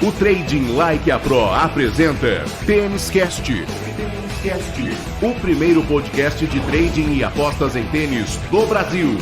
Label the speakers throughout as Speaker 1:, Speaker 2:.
Speaker 1: O Trading Like a Pro apresenta Tênis Cast, o primeiro podcast de trading e apostas em tênis do Brasil.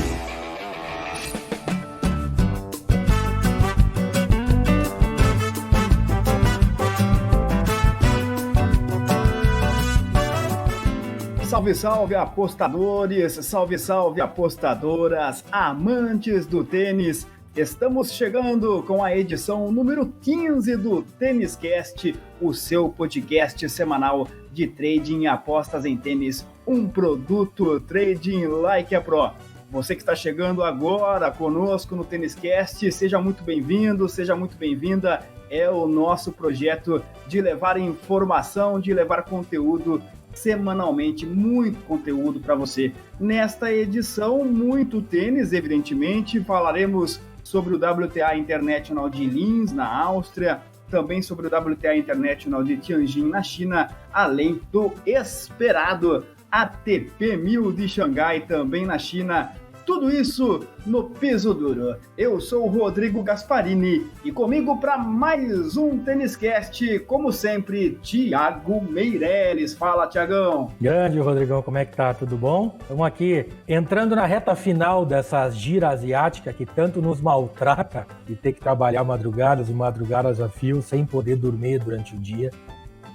Speaker 2: Salve, salve apostadores, salve, salve apostadoras, amantes do tênis. Estamos chegando com a edição número 15 do Tênis Cast, o seu podcast semanal de trading e apostas em tênis, um produto Trading Like a Pro. Você que está chegando agora conosco no Tênis Cast, seja muito bem-vindo, seja muito bem-vinda. É o nosso projeto de levar informação, de levar conteúdo semanalmente, muito conteúdo para você. Nesta edição, muito tênis, evidentemente, falaremos sobre o WTA International de Linz, na Áustria, também sobre o WTA International de Tianjin, na China, além do esperado ATP 1000 de Xangai, também na China. Tudo isso no Piso Duro. Eu sou o Rodrigo Gasparini e comigo para mais um Tênis Cast, como sempre, Thiago Meireles. Fala, Thiagão.
Speaker 3: Grande, Rodrigão, como é que tá? Tudo bom? Estamos aqui entrando na reta final dessa gira asiática que tanto nos maltrata e ter que trabalhar madrugadas e madrugadas a fio sem poder dormir durante o dia.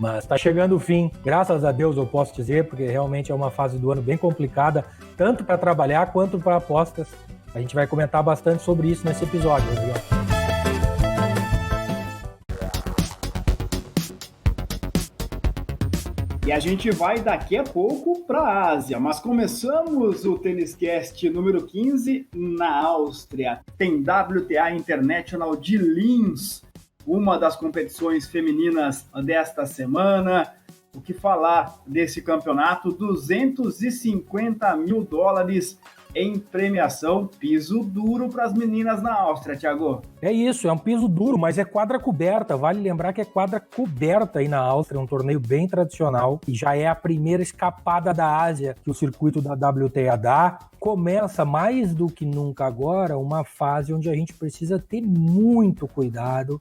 Speaker 3: Mas está chegando o fim, graças a Deus eu posso dizer, porque realmente é uma fase do ano bem complicada, tanto para trabalhar quanto para apostas. A gente vai comentar bastante sobre isso nesse episódio, Rodrigo.
Speaker 2: E a gente vai daqui a pouco para a Ásia, mas começamos o Tênis Cast número 15 na Áustria. Tem WTA International de Linz, uma das competições femininas desta semana. O que falar desse campeonato? $250 mil em premiação, piso duro para as meninas na Áustria, Thiago.
Speaker 3: É isso, é um piso duro, mas é quadra coberta. Vale lembrar que é quadra coberta aí na Áustria, um torneio bem tradicional e já é a primeira escapada da Ásia que o circuito da WTA dá. Começa mais do que nunca agora uma fase onde a gente precisa ter muito cuidado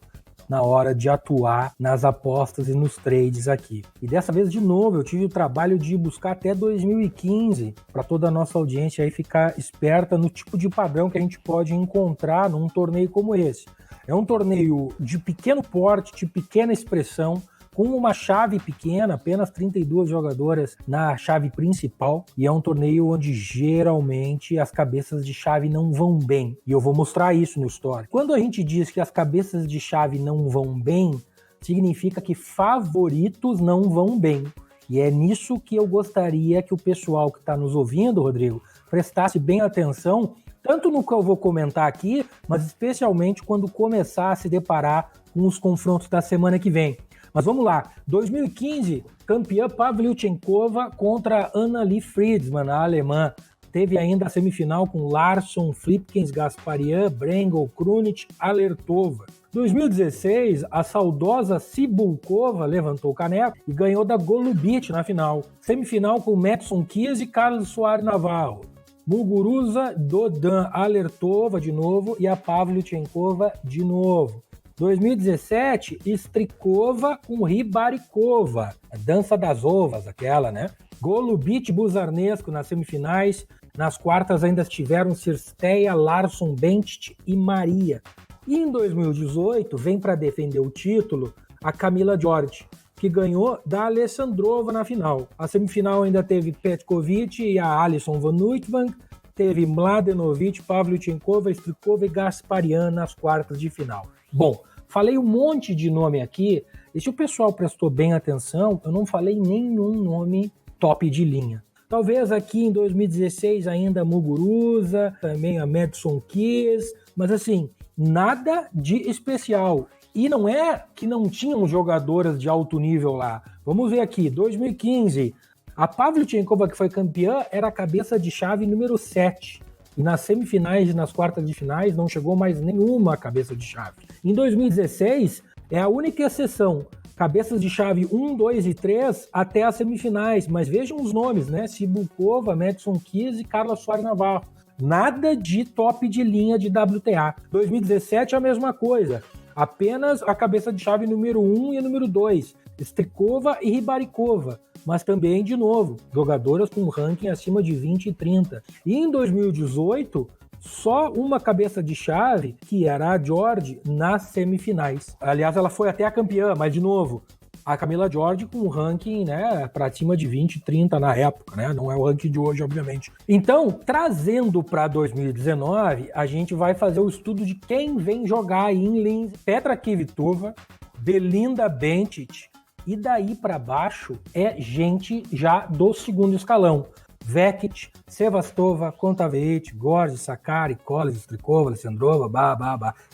Speaker 3: na hora de atuar nas apostas e nos trades aqui. E dessa vez, de novo, eu tive o trabalho de buscar até 2015 para toda a nossa audiência aí ficar esperta no tipo de padrão que a gente pode encontrar num torneio como esse. É um torneio de pequeno porte, de pequena expressão, com uma chave pequena, apenas 32 jogadoras na chave principal, e é um torneio onde geralmente as cabeças de chave não vão bem, e eu vou mostrar isso no story. Quando a gente diz que as cabeças de chave não vão bem, significa que favoritos não vão bem, e é nisso que eu gostaria que o pessoal que está nos ouvindo, Rodrigo, prestasse bem atenção, tanto no que eu vou comentar aqui, mas especialmente quando começar a se deparar com os confrontos da semana que vem. Mas vamos lá, 2015, campeã Pavlyuchenkova contra Anna-Lee Friedman, a alemã. Teve ainda a semifinal com Larsson, Flipkens, Gasparian, Brengel, Krunic, Alertova. 2016, a saudosa Cibulkova levantou o caneco e ganhou da Golubic na final. Semifinal com Madison Keys e Carlos Soares Navarro. Muguruza, Dodin, Alertova de novo e a Pavlyuchenkova de novo. 2017, Strikova com Ribarikova, a dança das ovas, aquela, né? Golubic, Buzarnescu nas semifinais, nas quartas ainda tiveram Cirsteia, Larsson, Benčić e Maria. E em 2018, vem para defender o título a Camila Giorgi, que ganhou da Alessandrova na final. A semifinal ainda teve Petkovic e a Alison Van Uytvanck, teve Mladenovic, Pavlyuchenkova, Strikova e Gasparian nas quartas de final. Bom, falei um monte de nome aqui, e se o pessoal prestou bem atenção, eu não falei nenhum nome top de linha. Talvez aqui em 2016 ainda a Muguruza, também a Madison Keys, mas assim, nada de especial. E não é que não tinham jogadoras de alto nível lá. Vamos ver aqui, 2015, a Pavlyuchenkova, que foi campeã, era a cabeça de chave número 7. E nas semifinais e nas quartas de finais não chegou mais nenhuma cabeça de chave. Em 2016, é a única exceção. Cabeças de chave 1, 2 e 3 até as semifinais. Mas vejam os nomes, né? Cibulkova, Madison Keys e Carla Soares Navarro. Nada de top de linha de WTA. 2017 a mesma coisa. apenas a cabeça de chave número 1 e número 2, Strikova e Rybarikova, mas também, de novo, jogadoras com ranking acima de 20 e 30. E em 2018, só uma cabeça de chave, que era a Giorgi, nas semifinais. Aliás, ela foi até a campeã, mas, de novo, a Camila Giorgi com um ranking, né, para cima de 20 e 30 na época, né? Não é o ranking de hoje, obviamente. Então, trazendo para 2019, a gente vai fazer o estudo de quem vem jogar aí em Linz. Petra Kvitova, Belinda Bencic, e daí para baixo é gente já do segundo escalão. Vekic, Sevastova, Kontaveit, Gorgi, Sakkari, Collins, Strikova, Alexandrova,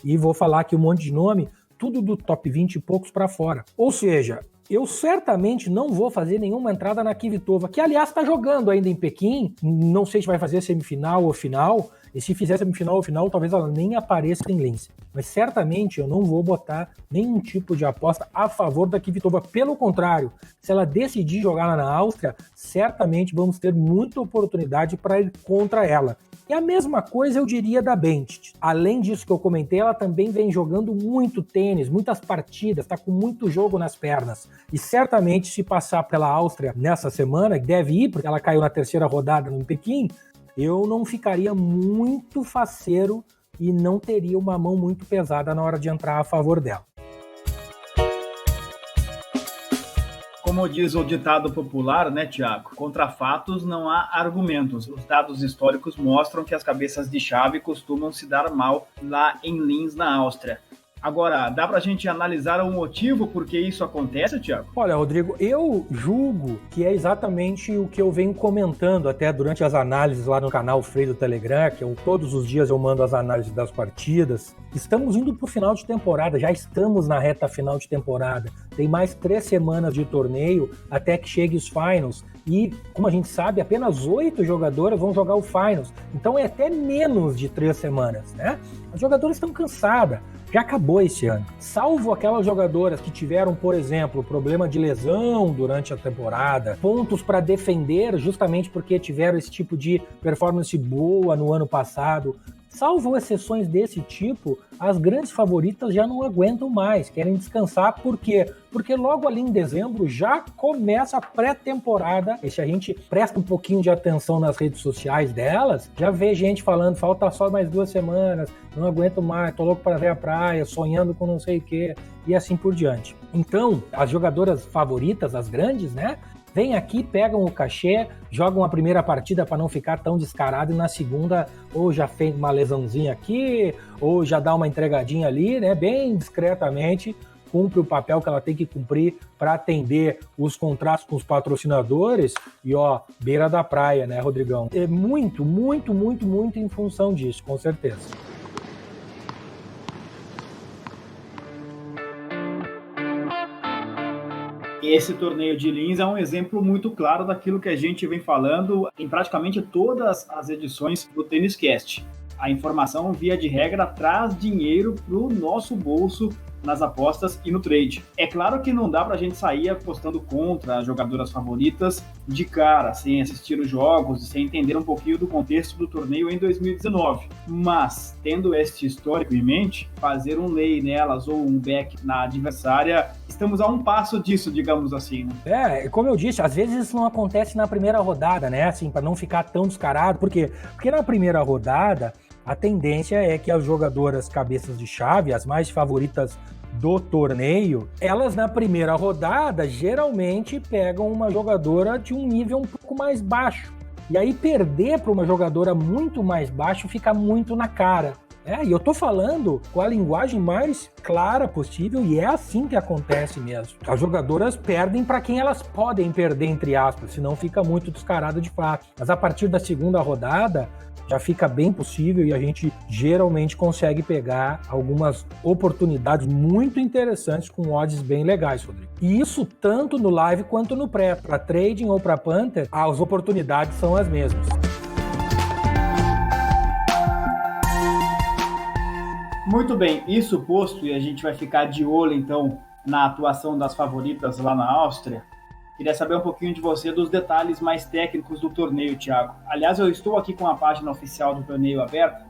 Speaker 3: e vou falar aqui um monte de nome, tudo do top 20 e poucos para fora. Ou seja, eu certamente não vou fazer nenhuma entrada na Kvitova, que aliás está jogando ainda em Pequim, não sei se vai fazer semifinal ou final, e se fizer semifinal ou final, talvez ela nem apareça em Linz. Mas certamente eu não vou botar nenhum tipo de aposta a favor da Kvitova. Pelo contrário, se ela decidir jogar lá na Áustria, certamente vamos ter muita oportunidade para ir contra ela. E a mesma coisa eu diria da Bencic. Além disso que eu comentei, ela também vem jogando muito tênis, muitas partidas, está com muito jogo nas pernas. E certamente se passar pela Áustria nessa semana, deve ir, porque ela caiu na terceira rodada no Pequim, eu não ficaria muito faceiro e não teria uma mão muito pesada na hora de entrar a favor dela.
Speaker 2: Como diz o ditado popular, né, Thiago? Contra fatos não há argumentos. Os dados históricos mostram que as cabeças de chave costumam se dar mal lá em Linz, na Áustria. Agora, dá pra gente analisar o motivo por que isso acontece, Thiago?
Speaker 3: Olha, Rodrigo, eu julgo que é exatamente o que eu venho comentando até durante as análises lá no canal Frei do Telegram, que todos os dias eu mando as análises das partidas. Estamos indo pro final de temporada, já estamos na reta final de temporada. Tem mais 3 semanas de torneio até que chegue os finals. E, como a gente sabe, apenas 8 jogadoras vão jogar o finals. Então é até menos de 3 semanas, né? As jogadoras estão cansadas. Já acabou esse ano. Salvo aquelas jogadoras que tiveram, por exemplo, problema de lesão durante a temporada, pontos para defender justamente porque tiveram esse tipo de performance boa no ano passado. Salvo exceções desse tipo, as grandes favoritas já não aguentam mais, querem descansar. Por quê? Porque logo ali em dezembro já começa a pré-temporada, e se a gente presta um pouquinho de atenção nas redes sociais delas, já vê gente falando, falta só mais 2 semanas, não aguento mais, tô louco para ver a praia, sonhando com não sei o quê, e assim por diante. Então, as jogadoras favoritas, as grandes, né? Vêm aqui, pegam o cachê, jogam a primeira partida para não ficar tão descarado e na segunda ou já fez uma lesãozinha aqui, ou já dá uma entregadinha ali, né? Bem discretamente, cumpre o papel que ela tem que cumprir para atender os contratos com os patrocinadores e, ó, beira da praia, né, Rodrigão? É muito em função disso, com certeza.
Speaker 2: Esse torneio de Linz é um exemplo muito claro daquilo que a gente vem falando em praticamente todas as edições do Tênis Cast. A informação, via de regra, traz dinheiro para o nosso bolso nas apostas e no trade. É claro que não dá para a gente sair apostando contra as jogadoras favoritas de cara, sem assistir os jogos e sem entender um pouquinho do contexto do torneio em 2019. Mas, tendo este histórico em mente, fazer um lay nelas ou um back na adversária, estamos a um passo disso, digamos assim. Né?
Speaker 3: Como eu disse, às vezes isso não acontece na primeira rodada, né? Assim, para não ficar tão descarado. Por quê? Porque na primeira rodada, a tendência é que as jogadoras cabeças de chave, as mais favoritas do torneio, elas na primeira rodada geralmente pegam uma jogadora de um nível um pouco mais baixo. E aí perder para uma jogadora muito mais baixo fica muito na cara. E eu tô falando com a linguagem mais clara possível e é assim que acontece mesmo. As jogadoras perdem para quem elas podem perder, entre aspas, senão fica muito descarado de fato. Mas a partir da segunda rodada, já fica bem possível e a gente geralmente consegue pegar algumas oportunidades muito interessantes com odds bem legais, Rodrigo. E isso tanto no live quanto no pré. Para trading ou para punter, as oportunidades são as mesmas.
Speaker 2: Muito bem, isso posto, e a gente vai ficar de olho então na atuação das favoritas lá na Áustria. Queria saber um pouquinho de você dos detalhes mais técnicos do torneio, Thiago. Aliás, eu estou aqui com a página oficial do torneio aberta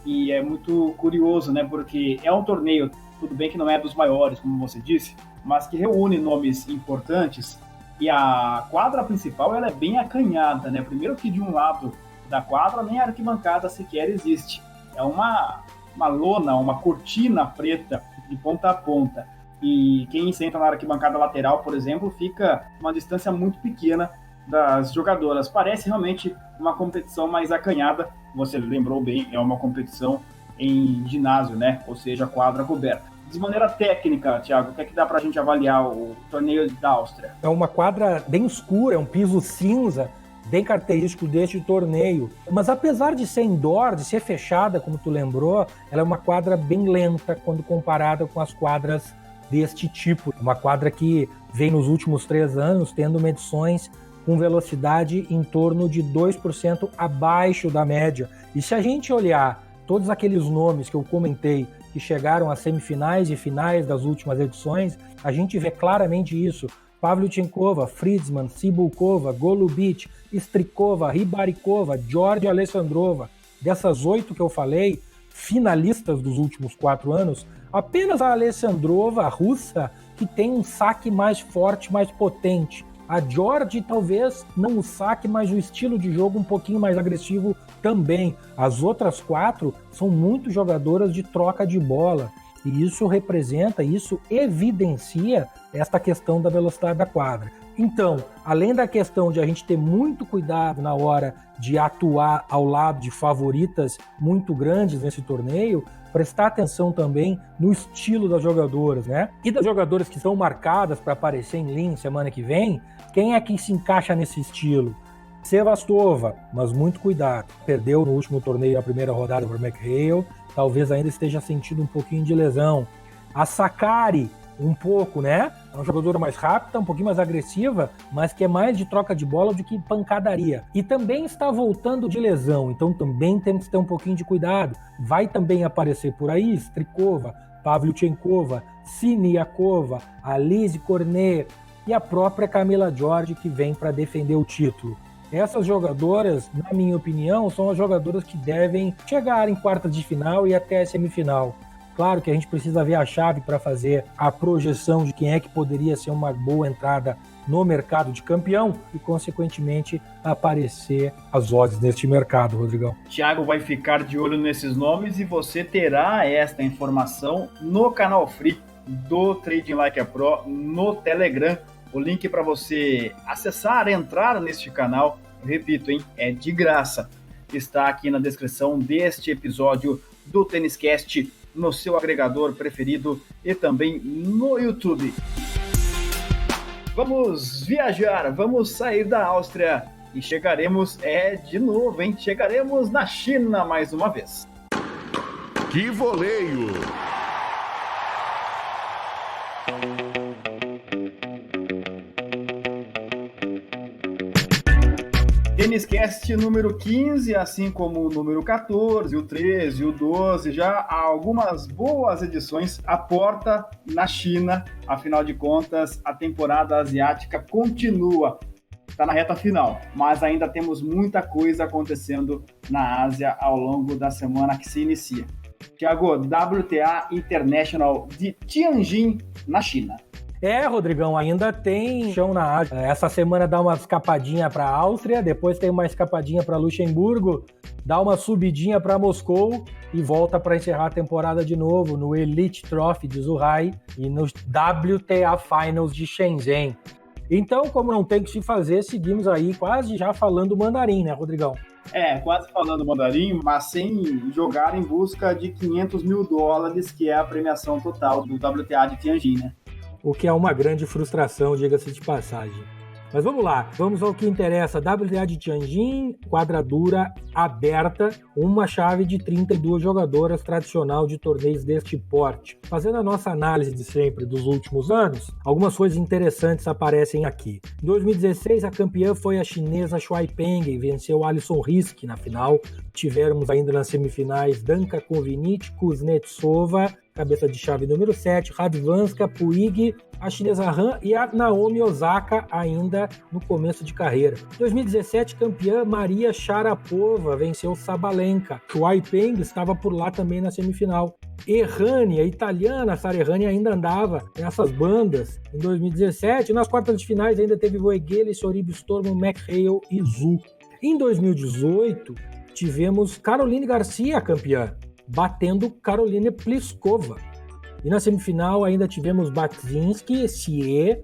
Speaker 2: e é muito curioso, né? Porque é um torneio, tudo bem que não é dos maiores, como você disse, mas que reúne nomes importantes, e a quadra principal ela é bem acanhada, né? Primeiro que de um lado da quadra nem a arquibancada sequer existe. É uma lona, uma cortina preta de ponta a ponta. E quem senta na arquibancada lateral, por exemplo, fica uma distância muito pequena das jogadoras. Parece realmente uma competição mais acanhada. Você lembrou bem, é uma competição em ginásio, né? Ou seja, quadra coberta. De maneira técnica, Thiago, o que é que dá pra gente avaliar o torneio da Áustria?
Speaker 3: É uma quadra bem escura, é um piso cinza, bem característico deste torneio. Mas apesar de ser indoor, de ser fechada, como tu lembrou, ela é uma quadra bem lenta quando comparada com as quadras deste tipo. Uma quadra que vem nos últimos 3 anos tendo medições com velocidade em torno de 2% abaixo da média. E se a gente olhar todos aqueles nomes que eu comentei que chegaram às semifinais e finais das últimas edições, a gente vê claramente isso. Pavlyuchenkova, Friedman, Cibulkova, Golubic, Strikova, Ribarikova, Georgia Alessandrova. Dessas 8 que eu falei, finalistas dos últimos 4 anos, apenas a Alessandrova, a russa, que tem um saque mais forte, mais potente. A Georgia talvez não o saque, mas o estilo de jogo um pouquinho mais agressivo também. As outras 4 são muito jogadoras de troca de bola. E isso representa, isso evidencia esta questão da velocidade da quadra. Então, além da questão de a gente ter muito cuidado na hora de atuar ao lado de favoritas muito grandes nesse torneio, prestar atenção também no estilo das jogadoras, né? E das jogadoras que estão marcadas para aparecer em linha semana que vem, quem é que se encaixa nesse estilo? Sevastova, mas muito cuidado. Perdeu no último torneio a primeira rodada para McHale, talvez ainda esteja sentindo um pouquinho de lesão. A Sakkari, um pouco, né? É uma jogadora mais rápida, um pouquinho mais agressiva, mas que é mais de troca de bola do que pancadaria. E também está voltando de lesão, então também temos que ter um pouquinho de cuidado. Vai também aparecer por aí Strikova, Pavlyuchenkova, Siniakova, Alize Cornet e a própria Camila Giorgi, que vem para defender o título. Essas jogadoras, na minha opinião, são as jogadoras que devem chegar em quartas de final e até a semifinal. Claro que a gente precisa ver a chave para fazer a projeção de quem é que poderia ser uma boa entrada no mercado de campeão e, consequentemente, aparecer as odds neste mercado, Rodrigão.
Speaker 2: Thiago vai ficar de olho nesses nomes e você terá esta informação no canal Free do Trading Like a Pro no Telegram. O link para você acessar, entrar neste canal, eu repito, hein, é de graça. Está aqui na descrição deste episódio do Tênis Cast, no seu agregador preferido e também no YouTube. Vamos viajar, vamos sair da Áustria e chegaremos, de novo, hein? Chegaremos na China mais uma vez.
Speaker 1: Que voleio!
Speaker 2: Tênis Cast número 15, assim como o número 14, o 13, o 12, já há algumas boas edições à porta na China. Afinal de contas, a temporada asiática continua. Está na reta final, mas ainda temos muita coisa acontecendo na Ásia ao longo da semana que se inicia. Thiago, WTA International de Tianjin, na China.
Speaker 3: Rodrigão, ainda tem chão na Ásia. Essa semana dá uma escapadinha para a Áustria, depois tem uma escapadinha para Luxemburgo, dá uma subidinha para Moscou e volta para encerrar a temporada de novo no Elite Trophy de Zhuhai e nos WTA Finals de Shenzhen. Então, como não tem o que se fazer, seguimos aí quase já falando mandarim, né, Rodrigão?
Speaker 2: Quase falando mandarim, mas sem jogar em busca de $500 mil, que é a premiação total do WTA de Tianjin, né?
Speaker 3: O que é uma grande frustração, diga-se de passagem. Mas vamos lá, vamos ao que interessa. WTA de Tianjin, quadradura aberta, uma chave de 32 jogadoras tradicional de torneios deste porte. Fazendo a nossa análise de sempre dos últimos anos, algumas coisas interessantes aparecem aqui. Em 2016, a campeã foi a chinesa Shuai Peng e venceu Alison Riske na final. Tivemos ainda nas semifinais Danka Kovinic, Kuznetsova cabeça de chave número 7, Radwanska, Puig, a chinesa Han e a Naomi Osaka ainda no começo de carreira. 2017, campeã Maria Sharapova venceu Sabalenka. Shuai Peng estava por lá também na semifinal. Errani, a italiana Sara Errani, ainda andava nessas bandas em 2017. Nas quartas de finais ainda teve Voegele, Sorib Stormo, McHale e Zhu. Em 2018, tivemos Caroline Garcia campeã, batendo Caroline Pliskova. E na semifinal ainda tivemos Batzinski, Sie,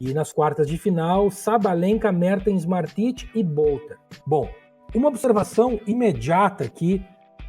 Speaker 3: e nas quartas de final, Sabalenka, Mertens, Martic e Bolter. Bom, uma observação imediata aqui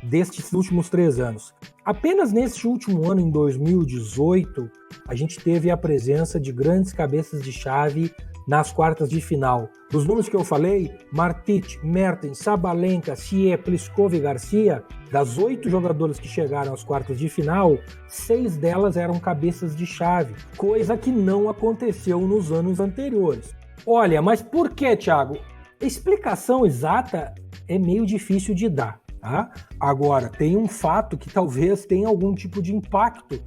Speaker 3: destes últimos 3 anos. Apenas neste último ano, em 2018, a gente teve a presença de grandes cabeças de chave nas quartas de final. Dos números que eu falei, Martic, Mertens, Sabalenka, Sie, Pliskova e Garcia, das 8 jogadoras que chegaram às quartas de final, 6 delas eram cabeças de chave, coisa que não aconteceu nos anos anteriores. Olha, mas por que, Thiago? A explicação exata é meio difícil de dar, tá? Agora, tem um fato que talvez tenha algum tipo de impacto,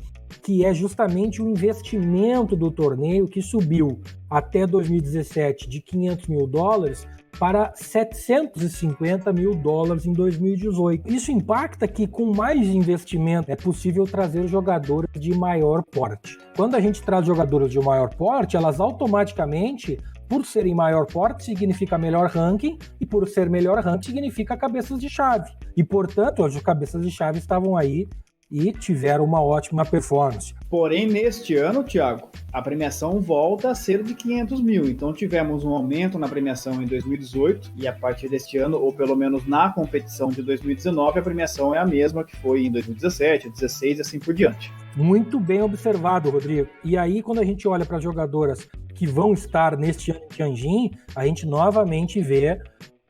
Speaker 3: que é justamente o investimento do torneio, que subiu até 2017 de $500 mil para $750 mil em 2018. Isso impacta que com mais investimento é possível trazer jogadoras de maior porte. Quando a gente traz jogadoras de maior porte, elas automaticamente, por serem maior porte, significa melhor ranking, e por ser melhor ranking, significa cabeças de chave. E, portanto, as cabeças de chave estavam aí e tiveram uma ótima performance.
Speaker 2: Porém, neste ano, Thiago, a premiação volta a ser de 500 mil. Então, tivemos um aumento na premiação em 2018 e a partir deste ano, ou pelo menos na competição de 2019, a premiação é a mesma que foi em 2017, 2016 e assim por diante.
Speaker 3: Muito bem observado, Rodrigo. E aí, quando a gente olha para as jogadoras que vão estar neste ano em Tianjin, a gente novamente vê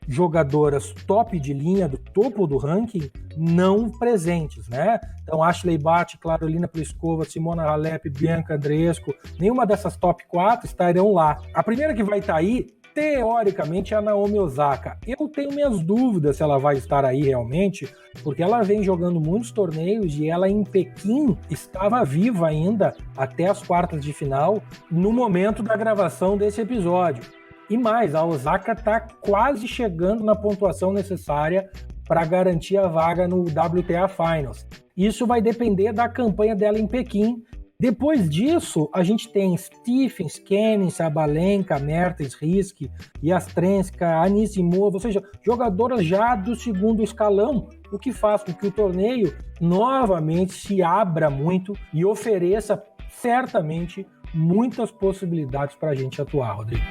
Speaker 3: jogadoras top de linha, do topo do ranking, não presentes, né? Então, Ashley Barty, Carolina Pliskova, Simona Halep, Bianca Andreescu, nenhuma dessas top 4 estarão lá. A primeira que vai estar aí, teoricamente, é a Naomi Osaka. Eu tenho minhas dúvidas se ela vai estar aí realmente, porque ela vem jogando muitos torneios e ela em Pequim estava viva ainda até as quartas de final no momento da gravação desse episódio. E mais, a Osaka está quase chegando na pontuação necessária para garantir a vaga no WTA Finals. Isso vai depender da campanha dela em Pequim. Depois disso, a gente tem Stephens, Kenin, Sabalenka, Mertens, Riske, Yastrenska, Anisimova, ou seja, jogadoras já do segundo escalão, o que faz com que o torneio novamente se abra muito e ofereça certamente muitas possibilidades para a gente atuar, Rodrigo.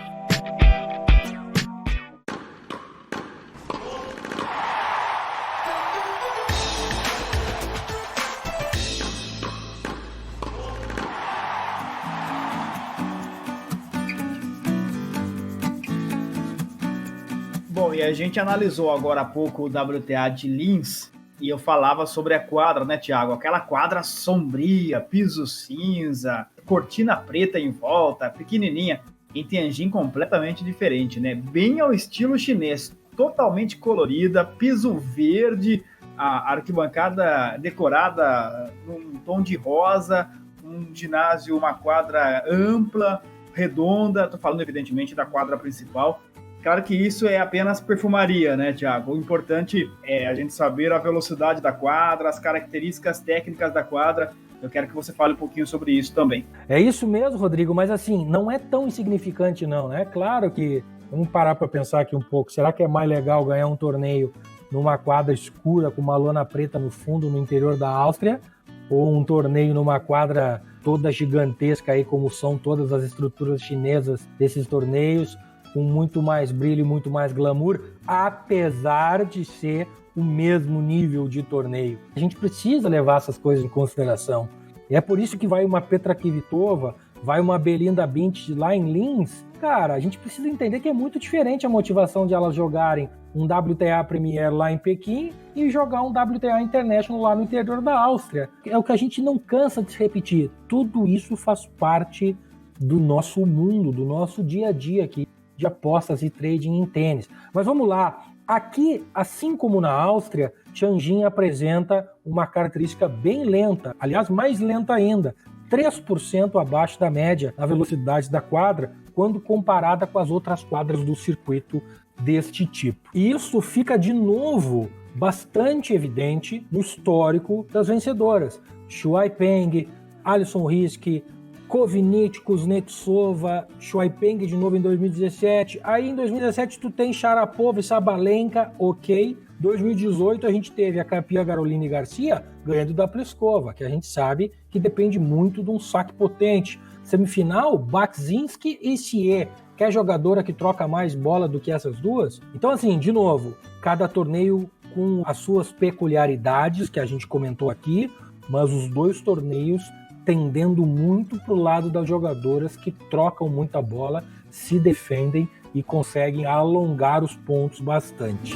Speaker 2: Bom, e a gente analisou agora há pouco o WTA de Linz e eu falava sobre a quadra, né, Thiago? Aquela quadra sombria, piso cinza, cortina preta em volta, pequenininha. Em Tianjin, completamente diferente, né? Bem ao estilo chinês, totalmente colorida, piso verde, a arquibancada decorada num tom de rosa, um ginásio, uma quadra ampla, redonda. Estou falando, evidentemente, da quadra principal. Claro que isso é apenas perfumaria, né, Thiago? O importante é a gente saber a velocidade da quadra, as características técnicas da quadra. Eu quero que você fale um pouquinho sobre isso também.
Speaker 3: É isso mesmo, Rodrigo, mas assim, não é tão insignificante não, né? Claro que, vamos parar para pensar aqui um pouco, será que é mais legal ganhar um torneio numa quadra escura com uma lona preta no fundo, no interior da Áustria, ou um torneio numa quadra toda gigantesca aí, como são todas as estruturas chinesas desses torneios, com muito mais brilho e muito mais glamour, apesar de ser o mesmo nível de torneio. A gente precisa levar essas coisas em consideração. E é por isso que vai uma Petra Kvitova, vai uma Belinda Bencic lá em Linz. Cara, a gente precisa entender que é muito diferente a motivação de elas jogarem um WTA Premier lá em Pequim e jogar um WTA International lá no interior da Áustria. É o que a gente não cansa de se repetir. Tudo isso faz parte do nosso mundo, do nosso dia a dia aqui de apostas e trading em tênis. Mas vamos lá. Aqui, assim como na Áustria, Tianjin apresenta uma característica bem lenta, aliás, mais lenta ainda, 3% abaixo da média na velocidade da quadra, quando comparada com as outras quadras do circuito deste tipo. E isso fica de novo bastante evidente no histórico das vencedoras. Shuai Peng, Alison Riske, Kovinic, Kuznetsova, Shuai Peng de novo em 2017. Aí em 2017 tu tem Sharapova e Sabalenka, ok. 2018 a gente teve a campeã Caroline Garcia ganhando da Pliskova, que a gente sabe que depende muito de um saque potente. Semifinal, Baksinski e Sie, que é jogadora que troca mais bola do que essas duas. Então assim, de novo, cada torneio com as suas peculiaridades que a gente comentou aqui, mas os dois torneios tendendo muito para o lado das jogadoras que trocam muita bola, se defendem e conseguem alongar os pontos bastante.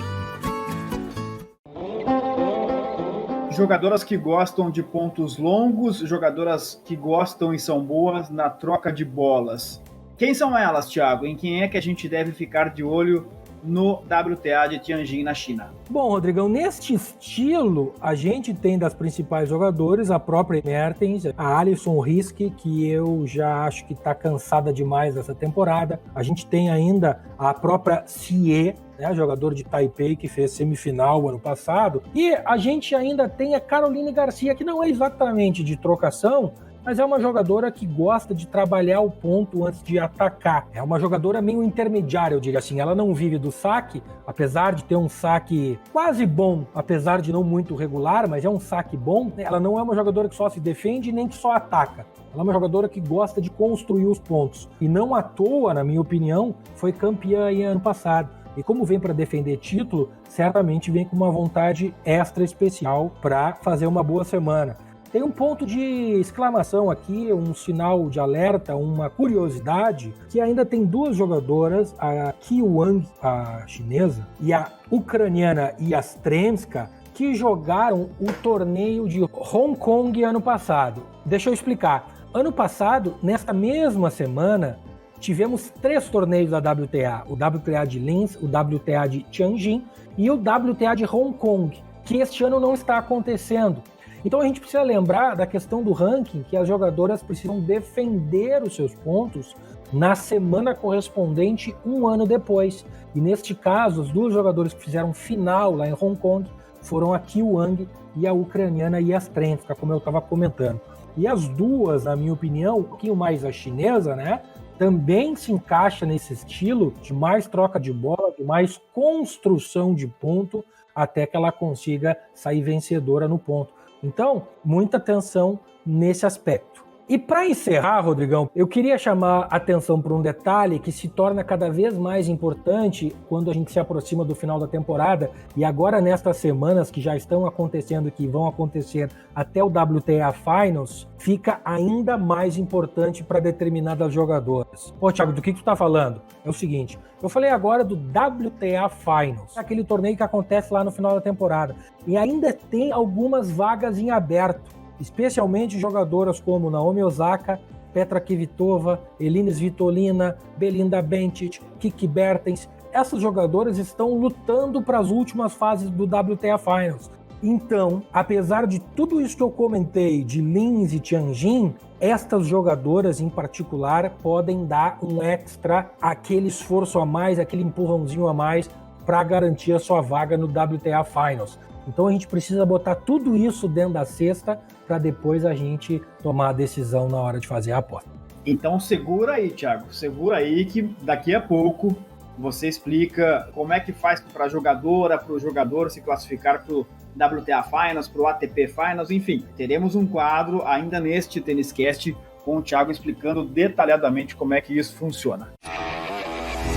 Speaker 2: Jogadoras que gostam de pontos longos, jogadoras que gostam e são boas na troca de bolas. Quem são elas, Thiago? Em quem é que a gente deve ficar de olho no WTA de Tianjin, na China?
Speaker 3: Bom, Rodrigão, neste estilo, a gente tem das principais jogadoras a própria Mertens, a Alison Riske, que eu já acho que está cansada demais dessa temporada. A gente tem ainda a própria Sie, né, jogador de Taipei, que fez semifinal ano passado. E a gente ainda tem a Caroline Garcia, que não é exatamente de trocação, mas é uma jogadora que gosta de trabalhar o ponto antes de atacar. É uma jogadora meio intermediária, eu diria assim. Ela não vive do saque, apesar de ter um saque quase bom, apesar de não muito regular, mas é um saque bom. Ela não é uma jogadora que só se defende nem que só ataca. Ela é uma jogadora que gosta de construir os pontos. E não à toa, na minha opinião, foi campeã aí ano passado. E como vem para defender título, certamente vem com uma vontade extra especial para fazer uma boa semana. Tem um ponto de exclamação aqui, um sinal de alerta, uma curiosidade, que ainda tem duas jogadoras, a Qi Wang, a chinesa, e a ucraniana Yastremska, que jogaram o torneio de Hong Kong ano passado. Deixa eu explicar. Ano passado, nesta mesma semana, tivemos 3 torneios da WTA. O WTA de Linz, o WTA de Tianjin e o WTA de Hong Kong, que este ano não está acontecendo. Então a gente precisa lembrar da questão do ranking, que as jogadoras precisam defender os seus pontos na semana correspondente um ano depois. E neste caso, os dois jogadores que fizeram final lá em Hong Kong foram a Qi Wang e a ucraniana Yastremska, como eu estava comentando. E as duas, na minha opinião, um pouquinho mais a chinesa, né, também se encaixa nesse estilo de mais troca de bola, de mais construção de ponto, até que ela consiga sair vencedora no ponto. Então, muita atenção nesse aspecto. E para encerrar, Rodrigão, eu queria chamar a atenção para um detalhe que se torna cada vez mais importante quando a gente se aproxima do final da temporada, e agora nestas semanas que já estão acontecendo, que vão acontecer até o WTA Finals, fica ainda mais importante para determinadas jogadoras. Pô, Thiago, do que tu tá falando? É o seguinte, eu falei agora do WTA Finals, aquele torneio que acontece lá no final da temporada, e ainda tem algumas vagas em aberto, especialmente jogadoras como Naomi Osaka, Petra Kvitova, Elina Svitolina, Belinda Bencic, Kiki Bertens. Essas jogadoras estão lutando para as últimas fases do WTA Finals. Então, apesar de tudo isso que eu comentei de Linz e Tianjin, estas jogadoras em particular podem dar um extra, aquele esforço a mais, aquele empurrãozinho a mais para garantir a sua vaga no WTA Finals. Então a gente precisa botar tudo isso dentro da cesta para depois a gente tomar a decisão na hora de fazer a aposta.
Speaker 2: Então segura aí, Thiago, segura aí que daqui a pouco você explica como é que faz para a jogadora, para o jogador se classificar para o WTA Finals, para o ATP Finals, enfim. Teremos um quadro ainda neste TênisCast com o Thiago explicando detalhadamente como é que isso funciona.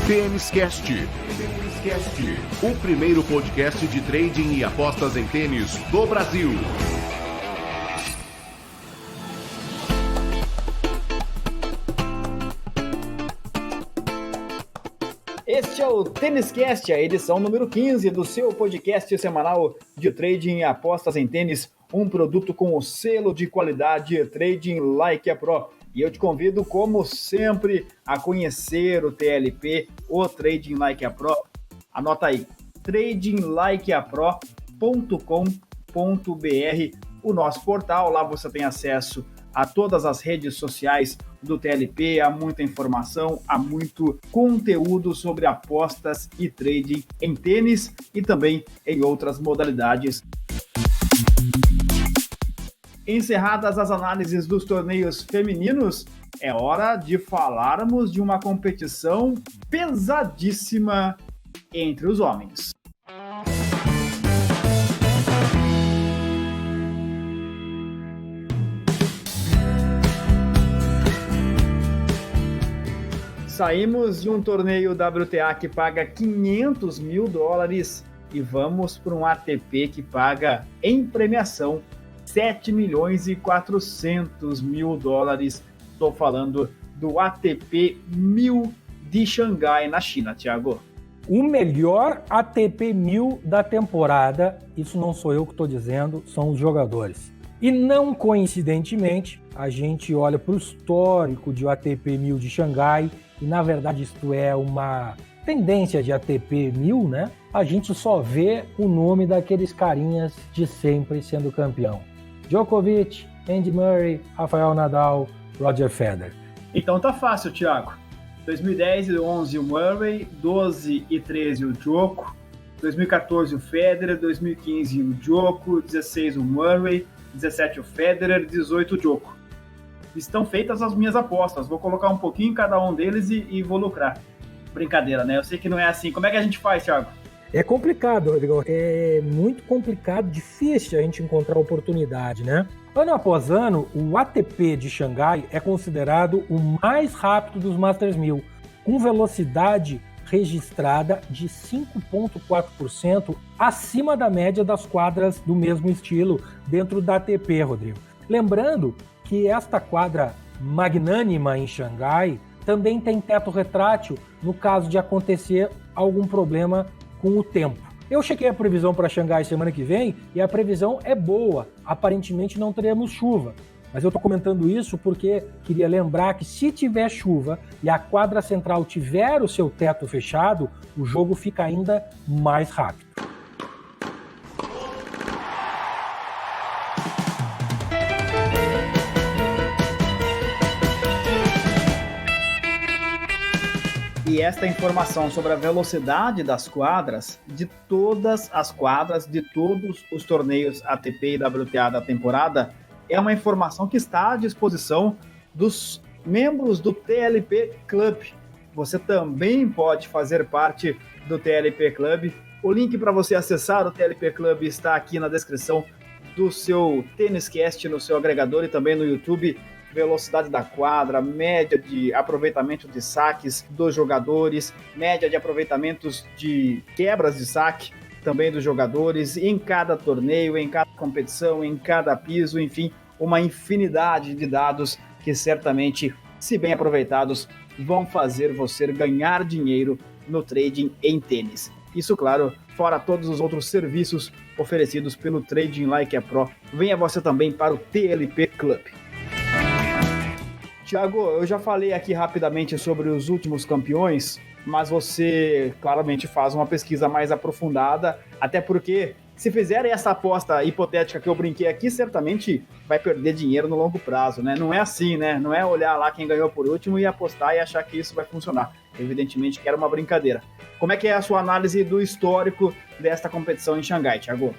Speaker 1: TênisCast, o primeiro podcast de trading e apostas em tênis do Brasil.
Speaker 2: Este é o TênisCast, a edição número 15 do seu podcast semanal de trading e apostas em tênis, um produto com o selo de qualidade Trading Like a Pro. E eu te convido, como sempre, a conhecer o TLP, o Trading Like a Pro. Anota aí, Trading Like a Pro, o nosso portal. Lá você tem acesso a todas as redes sociais do TLP, há muita informação, há muito conteúdo sobre apostas e trading em tênis e também em outras modalidades. Encerradas as análises dos torneios femininos, é hora de falarmos de uma competição pesadíssima entre os homens. Saímos de um torneio WTA que paga $500 mil e vamos para um ATP que paga em premiação $7.400.000. Estou falando do ATP 1000 de Xangai, na China, Thiago.
Speaker 3: O melhor ATP 1000 da temporada, isso não sou eu que estou dizendo, são os jogadores. E não coincidentemente, a gente olha para o histórico de ATP 1000 de Xangai, e na verdade isto é uma tendência de ATP 1000, né? A gente só vê o nome daqueles carinhas de sempre sendo campeão. Djokovic, Andy Murray, Rafael Nadal, Roger Federer.
Speaker 2: Então tá fácil, Thiago. 2010 e 11 o Murray, 12 e 13 o Djoko, 2014 o Federer, 2015 o Djoko, 16 o Murray, 17 o Federer, 18 o Djoko. Estão feitas as minhas apostas, vou colocar um pouquinho em cada um deles e vou lucrar. Brincadeira, né? Eu sei que não é assim. Como é que a gente faz, Thiago?
Speaker 3: É complicado, Rodrigo. É muito complicado, difícil a gente encontrar oportunidade, né? Ano após ano, o ATP de Xangai é considerado o mais rápido dos Masters 1000, com velocidade registrada de 5,4% acima da média das quadras do mesmo estilo dentro da ATP, Rodrigo. Lembrando que esta quadra magnânima em Xangai também tem teto retrátil no caso de acontecer algum problema com o tempo. Eu chequei a previsão para Xangai semana que vem e a previsão é boa. Aparentemente não teremos chuva. Mas eu estou comentando isso porque queria lembrar que se tiver chuva e a quadra central tiver o seu teto fechado, o jogo fica ainda mais rápido.
Speaker 2: E esta informação sobre a velocidade das quadras, de todas as quadras, de todos os torneios ATP e WTA da temporada, é uma informação que está à disposição dos membros do TLP Club. Você também pode fazer parte do TLP Club. O link para você acessar o TLP Club está aqui na descrição do seu TênisCast, no seu agregador e também no YouTube. Velocidade da quadra, média de aproveitamento de saques dos jogadores, média de aproveitamentos de quebras de saque também dos jogadores, em cada torneio, em cada competição, em cada piso, enfim, uma infinidade de dados que certamente, se bem aproveitados, vão fazer você ganhar dinheiro no trading em tênis. Isso, claro, fora todos os outros serviços oferecidos pelo Trading Like a Pro. Venha você também para o TLP Club. Thiago, eu já falei aqui rapidamente sobre os últimos campeões, mas você claramente faz uma pesquisa mais aprofundada, até porque se fizerem essa aposta hipotética que eu brinquei aqui, certamente vai perder dinheiro no longo prazo, né? Não é assim, né? Não é olhar lá quem ganhou por último e apostar e achar que isso vai funcionar. Evidentemente que era uma brincadeira. Como é que é a sua análise do histórico desta competição em Xangai, Thiago?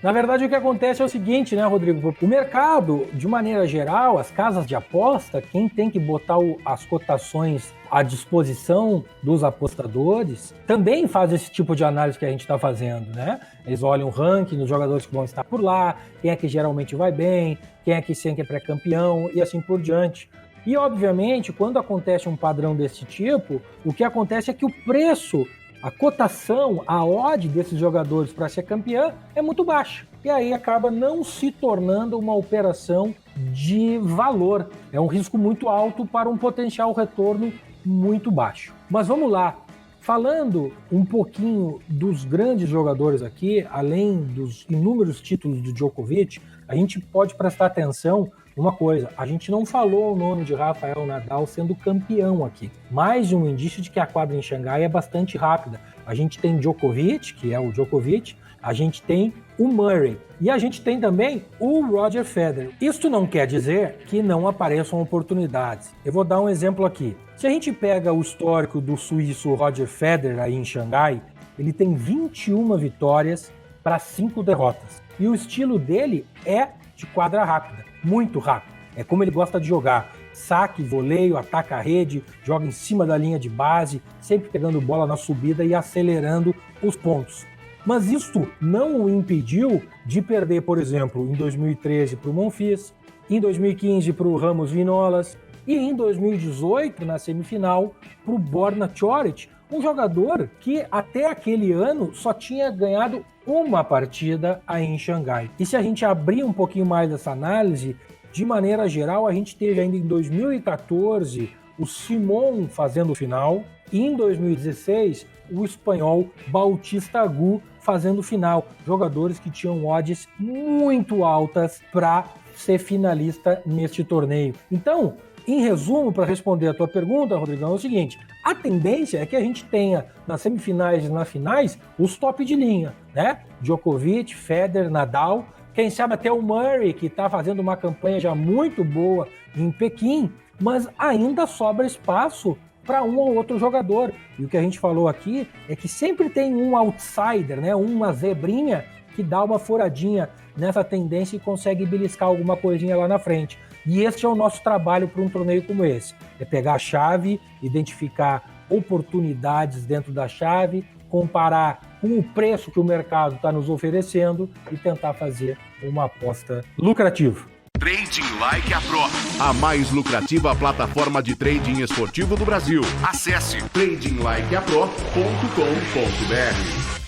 Speaker 3: Na verdade, o que acontece é o seguinte, né, Rodrigo? O mercado, de maneira geral, as casas de aposta, quem tem que botar as cotações à disposição dos apostadores, também faz esse tipo de análise que a gente está fazendo, né? Eles olham o ranking dos jogadores que vão estar por lá, quem é que geralmente vai bem, quem é que sempre é pré-campeão e assim por diante. E, obviamente, quando acontece um padrão desse tipo, o que acontece é que o preço, a cotação, a odd desses jogadores para ser campeã é muito baixa. E aí acaba não se tornando uma operação de valor. É um risco muito alto para um potencial retorno muito baixo. Mas vamos lá. Falando um pouquinho dos grandes jogadores aqui, além dos inúmeros títulos do Djokovic, a gente pode prestar atenção uma coisa, a gente não falou o nome de Rafael Nadal sendo campeão aqui. Mais um indício de que a quadra em Xangai é bastante rápida. A gente tem Djokovic, que é o Djokovic, a gente tem o Murray e a gente tem também o Roger Federer. Isso não quer dizer que não apareçam oportunidades. Eu vou dar um exemplo aqui. Se a gente pega o histórico do suíço Roger Federer aí em Xangai, ele tem 21 vitórias para 5 derrotas. E o estilo dele é de quadra rápida, muito rápido. É como ele gosta de jogar. Saque, voleio, ataca a rede, joga em cima da linha de base, sempre pegando bola na subida e acelerando os pontos. Mas isso não o impediu de perder, por exemplo, em 2013 para o Monfils, em 2015 para o Ramos Vinolas e em 2018, na semifinal, para o Borna Coric, um jogador que até aquele ano só tinha ganhado uma partida aí em Xangai. E se a gente abrir um pouquinho mais essa análise, de maneira geral, a gente teve ainda em 2014 o Simon fazendo final e em 2016 o espanhol Bautista Agut fazendo final. Jogadores que tinham odds muito altas para ser finalista neste torneio. Então, em resumo, para responder a tua pergunta, Rodrigão, é o seguinte: a tendência é que a gente tenha nas semifinais e nas finais os top de linha, né? Djokovic, Federer, Nadal, quem sabe até o Murray, que está fazendo uma campanha já muito boa em Pequim, mas ainda sobra espaço para um ou outro jogador. E o que a gente falou aqui é que sempre tem um outsider, né? Uma zebrinha que dá uma furadinha nessa tendência e consegue beliscar alguma coisinha lá na frente. E esse é o nosso trabalho para um torneio como esse. É pegar a chave, identificar oportunidades dentro da chave, comparar com o preço que o mercado está nos oferecendo e tentar fazer uma aposta lucrativa.
Speaker 1: Trading Like a Pro, a mais lucrativa plataforma de trading esportivo do Brasil. Acesse tradinglikeapro.com.br.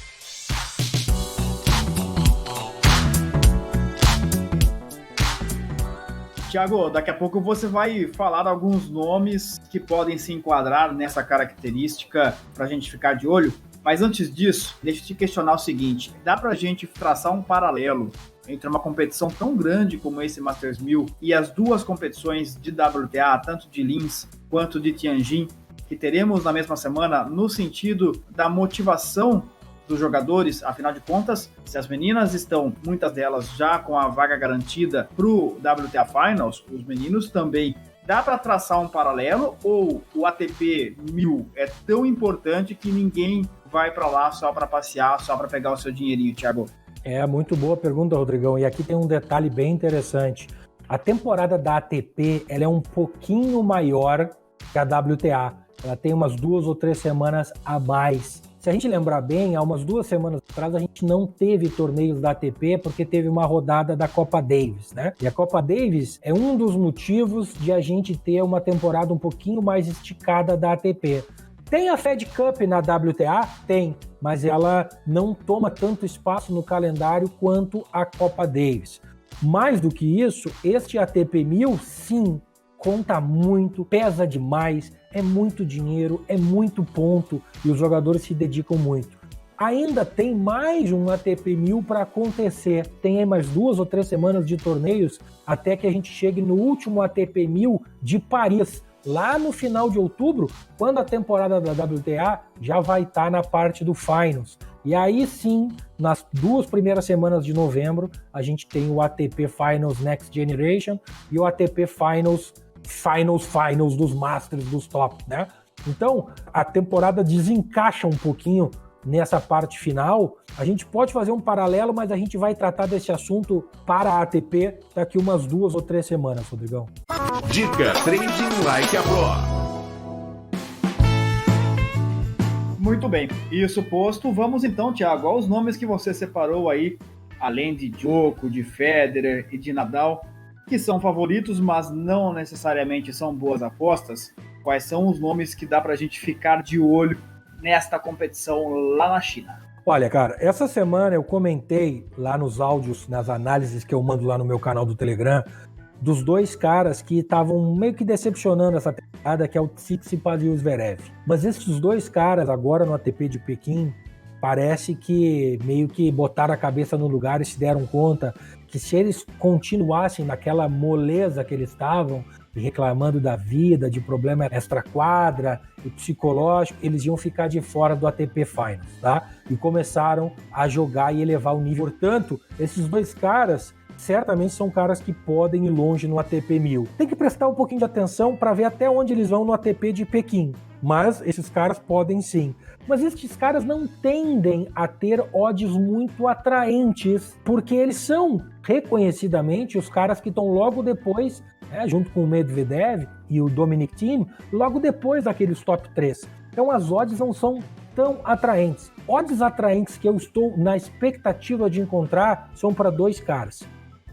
Speaker 2: Thiago, daqui a pouco você vai falar alguns nomes que podem se enquadrar nessa característica para a gente ficar de olho. Mas antes disso, deixa eu te questionar o seguinte: dá para a gente traçar um paralelo entre uma competição tão grande como esse Masters 1000 e as duas competições de WTA, tanto de Linz quanto de Tianjin, que teremos na mesma semana, no sentido da motivação dos jogadores? Afinal de contas, se as meninas estão, muitas delas já com a vaga garantida para o WTA Finals, os meninos também. Dá para traçar um paralelo ou o ATP 1000 é tão importante que ninguém vai para lá só para passear, só para pegar o seu dinheirinho, Thiago?
Speaker 3: É muito boa pergunta, Rodrigão. E aqui tem um detalhe bem interessante. A temporada da ATP ela é um pouquinho maior que a WTA. Ela tem umas 2 ou 3 semanas a mais. Se a gente lembrar bem, há umas 2 semanas atrás a gente não teve torneios da ATP porque teve uma rodada da Copa Davis, né? E a Copa Davis é um dos motivos de a gente ter uma temporada um pouquinho mais esticada da ATP. Tem a Fed Cup na WTA? Tem, mas ela não toma tanto espaço no calendário quanto a Copa Davis. Mais do que isso, este ATP 1000, sim, conta muito, pesa demais, é muito dinheiro, é muito ponto e os jogadores se dedicam muito. Ainda tem mais um ATP 1000 para acontecer, tem aí mais 2 ou 3 semanas de torneios até que a gente chegue no último ATP 1000 de Paris, lá no final de outubro, quando a temporada da WTA já vai estar na parte do Finals. E aí sim, nas 2 primeiras semanas de novembro, a gente tem o ATP Finals Next Generation e o ATP Finals dos Masters, dos top, né? Então, a temporada desencaixa um pouquinho nessa parte final. A gente pode fazer um paralelo, mas a gente vai tratar desse assunto para a ATP daqui umas 2 ou 3 semanas, Rodrigão.
Speaker 1: Dica Trading Like a Pro.
Speaker 2: Muito bem, isso posto, vamos então, Thiago, aos nomes que você separou aí, além de Djoko, de Federer e de Nadal, que são favoritos, mas não necessariamente são boas apostas. Quais são os nomes que dá pra gente ficar de olho nesta competição lá na China?
Speaker 3: Olha, cara, essa semana eu comentei lá nos áudios, nas análises que eu mando lá no meu canal do Telegram, dos 2 caras que estavam meio que decepcionando essa temporada, que é o Tsitsipas e o Zverev. Mas esses 2 caras, agora no ATP de Pequim, parece que meio que botaram a cabeça no lugar e se deram conta que se eles continuassem naquela moleza que eles estavam, reclamando da vida, de problema extra-quadra e psicológico, eles iam ficar de fora do ATP Finals, tá? E começaram a jogar e elevar o nível. Portanto, esses dois caras certamente são caras que podem ir longe no ATP 1000. Tem que prestar um pouquinho de atenção para ver até onde eles vão no ATP de Pequim, mas esses caras podem sim. Mas esses caras não tendem a ter odds muito atraentes, porque eles são reconhecidamente os caras que estão logo depois, junto com o Medvedev e o Dominic Thiem, logo depois daqueles top 3. Então as odds não são tão atraentes. Odds atraentes que eu estou na expectativa de encontrar são para dois caras.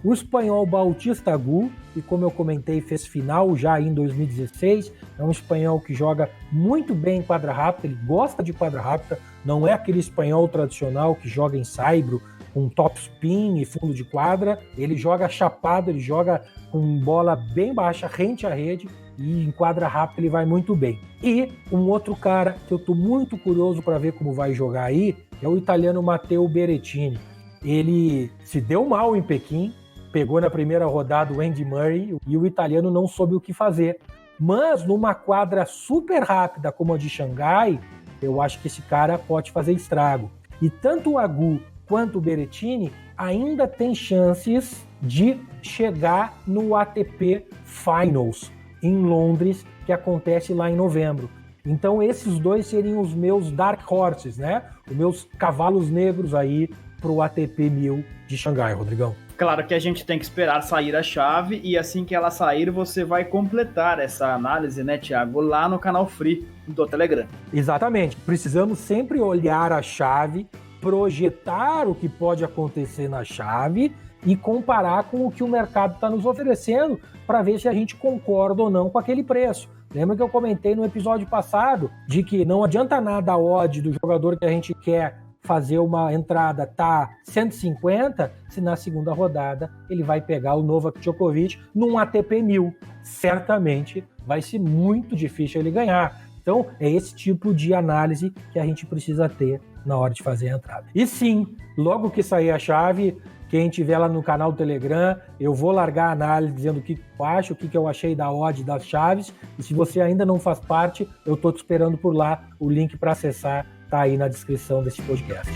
Speaker 3: O espanhol Bautista Agut, que como eu comentei, fez final já em 2016, é um espanhol que joga muito bem em quadra rápida, ele gosta de quadra rápida, não é aquele espanhol tradicional que joga em saibro, com top spin e fundo de quadra, ele joga chapado, ele joga com bola bem baixa, rente à rede, e em quadra rápida ele vai muito bem. E um outro cara que eu estou muito curioso para ver como vai jogar aí é o italiano Matteo Berrettini. Ele se deu mal em Pequim, pegou na primeira rodada o Andy Murray e o italiano não soube o que fazer. Mas numa quadra super rápida como a de Xangai, eu acho que esse cara pode fazer estrago. E tanto o Agut quanto o Berrettini ainda tem chances de chegar no ATP Finals em Londres, que acontece lá em novembro. Então esses dois seriam os meus dark horses, né? Os meus cavalos negros aí pro ATP 1000 de Xangai, Rodrigão.
Speaker 2: Claro que a gente tem que esperar sair a chave e assim que ela sair você vai completar essa análise, né, Thiago, lá no canal Free do Telegram.
Speaker 3: Exatamente. Precisamos sempre olhar a chave, projetar o que pode acontecer na chave e comparar com o que o mercado está nos oferecendo para ver se a gente concorda ou não com aquele preço. Lembra que eu comentei no episódio passado de que não adianta nada a odd do jogador que a gente quer fazer uma entrada tá 150, se na segunda rodada ele vai pegar o Novak Djokovic num ATP 1000. Certamente vai ser muito difícil ele ganhar. Então é esse tipo de análise que a gente precisa ter na hora de fazer a entrada. E sim, logo que sair a chave, quem tiver lá no canal do Telegram, eu vou largar a análise dizendo o que eu acho, o que eu achei da odd das chaves. E se você ainda não faz parte, eu estou te esperando por lá. O link para acessar está aí na descrição desse podcast.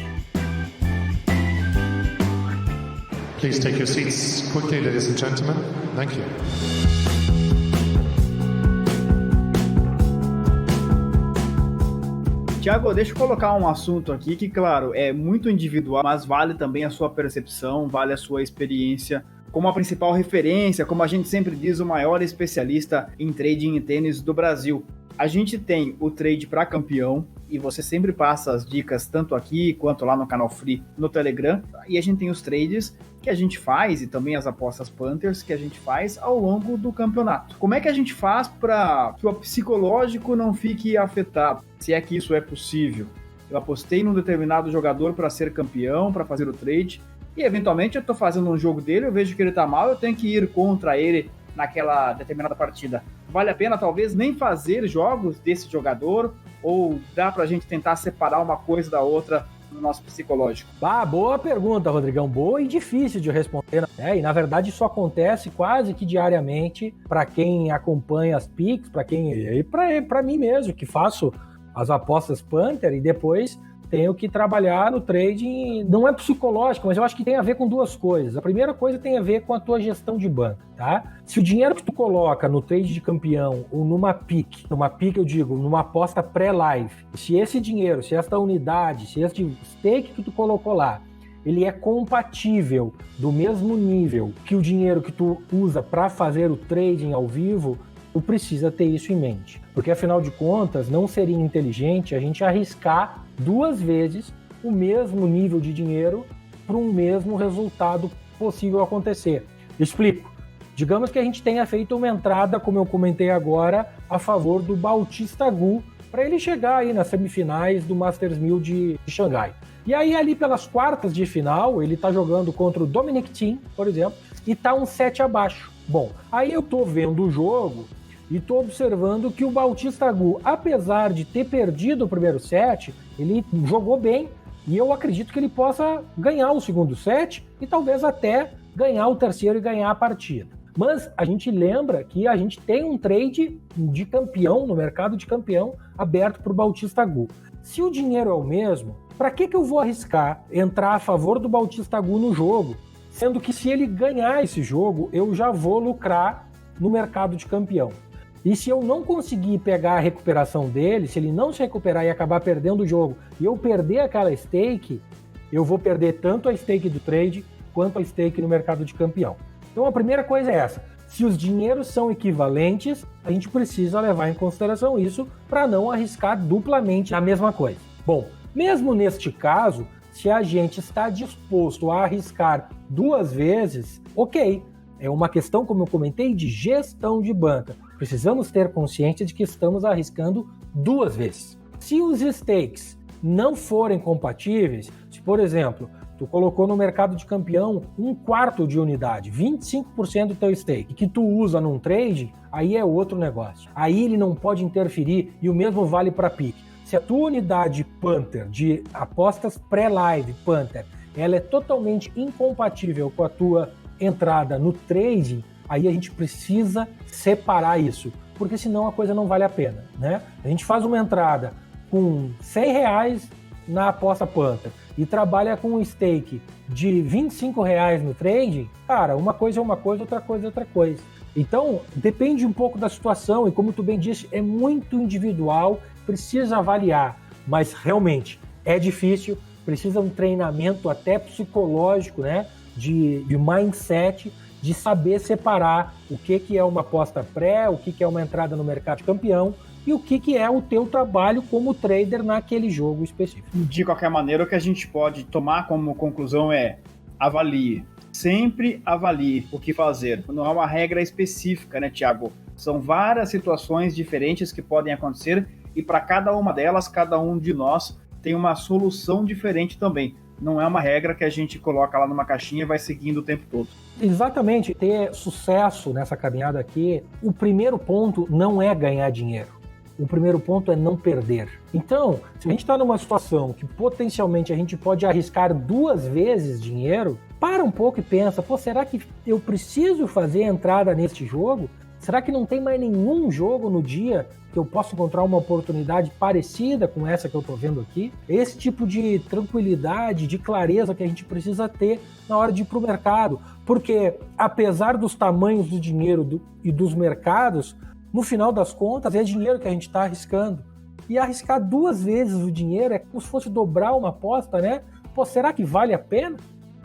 Speaker 4: Please take your seats quickly, ladies and gentlemen. Thank you.
Speaker 2: Thiago, deixa eu colocar um assunto aqui que, claro, é muito individual, mas vale também a sua percepção, vale a sua experiência como a principal referência, como a gente sempre diz, o maior especialista em trading e tênis do Brasil. A gente tem o trade para campeão e você sempre passa as dicas tanto aqui quanto lá no canal Free no Telegram. E a gente tem os trades que a gente faz e também as apostas Panthers que a gente faz ao longo do campeonato. Como é que a gente faz para que o psicológico não fique afetado? Se é que isso é possível. Eu apostei num determinado jogador para ser campeão, para fazer o trade e eventualmente eu estou fazendo um jogo dele, eu vejo que ele está mal, eu tenho que ir contra ele naquela determinada partida. Vale a pena talvez nem fazer jogos desse jogador ou dá pra gente tentar separar uma coisa da outra no nosso psicológico?
Speaker 3: Boa pergunta, Rodrigão, boa e difícil de responder, né? E na verdade isso acontece quase que diariamente para quem acompanha as picks, para quem e para mim mesmo que faço as apostas Panther e depois tenho que trabalhar no trading, não é psicológico, mas eu acho que tem a ver com duas coisas. A primeira coisa tem a ver com a tua gestão de banca, tá? Se o dinheiro que tu coloca no trade de campeão ou numa pick eu digo, numa aposta pré-live, se esse dinheiro, se esta unidade, se este stake que tu colocou lá, ele é compatível do mesmo nível que o dinheiro que tu usa para fazer o trading ao vivo, tu precisa ter isso em mente. Porque, afinal de contas, não seria inteligente a gente arriscar duas vezes o mesmo nível de dinheiro para um mesmo resultado possível acontecer. Explico. Digamos que a gente tenha feito uma entrada, como eu comentei agora, a favor do Bautista Agut, para ele chegar aí nas semifinais do Masters 1000 de Xangai. E aí, ali pelas quartas de final, ele está jogando contra o Dominic Thiem, por exemplo, e está um 7 abaixo. Bom, aí eu tô vendo o jogo e tô observando que o Bautista Agut, apesar de ter perdido o primeiro set, ele jogou bem e eu acredito que ele possa ganhar o segundo set e talvez até ganhar o terceiro e ganhar a partida. Mas a gente lembra que a gente tem um trade de campeão, no mercado de campeão, aberto para o Bautista Agut. Se o dinheiro é o mesmo, para que eu vou arriscar entrar a favor do Bautista Agut no jogo? Sendo que se ele ganhar esse jogo, eu já vou lucrar no mercado de campeão. E se eu não conseguir pegar a recuperação dele, se ele não se recuperar e acabar perdendo o jogo, e eu perder aquela stake, eu vou perder tanto a stake do trade quanto a stake no mercado de campeão. Então a primeira coisa é essa: se os dinheiros são equivalentes, a gente precisa levar em consideração isso para não arriscar duplamente a mesma coisa. Bom, mesmo neste caso, se a gente está disposto a arriscar 2 vezes, ok, é uma questão, como eu comentei, de gestão de banca. Precisamos ter consciência de que estamos arriscando 2 vezes. Se os stakes não forem compatíveis, se por exemplo, tu colocou no mercado de campeão 1/4 de unidade, 25% do teu stake, que tu usa num trade, aí é outro negócio. Aí ele não pode interferir e o mesmo vale para pique. Se a tua unidade Panther, de apostas pré-live Panther, ela é totalmente incompatível com a tua entrada no trading, aí a gente precisa separar isso, porque senão a coisa não vale a pena, né? A gente faz uma entrada com R$100 na aposta Panther e trabalha com um stake de R$25 no trading, cara, uma coisa é uma coisa, outra coisa é outra coisa. Então, depende um pouco da situação e, como tu bem disse, é muito individual, precisa avaliar, mas realmente é difícil, precisa um treinamento até psicológico, né, de mindset, de saber separar o que é uma aposta pré, o que é uma entrada no mercado de campeão e o que é o teu trabalho como trader naquele jogo específico.
Speaker 2: De qualquer maneira, o que a gente pode tomar como conclusão é: avalie. Sempre avalie o que fazer. Não há uma regra específica, né, Thiago? São várias situações diferentes que podem acontecer e para cada uma delas, cada um de nós tem uma solução diferente também. Não é uma regra que a gente coloca lá numa caixinha e vai seguindo o tempo todo.
Speaker 3: Exatamente. Ter sucesso nessa caminhada aqui, o primeiro ponto não é ganhar dinheiro. O primeiro ponto é não perder. Então, se a gente está numa situação que potencialmente a gente pode arriscar 2 vezes dinheiro, para um pouco e pensa, será que eu preciso fazer a entrada neste jogo? Será que não tem mais nenhum jogo no dia que eu possa encontrar uma oportunidade parecida com essa que eu estou vendo aqui? Esse tipo de tranquilidade, de clareza que a gente precisa ter na hora de ir para o mercado. Porque, apesar dos tamanhos do dinheiro e dos mercados, no final das contas, é dinheiro que a gente está arriscando. E arriscar 2 vezes o dinheiro é como se fosse dobrar uma aposta, né? Será que vale a pena?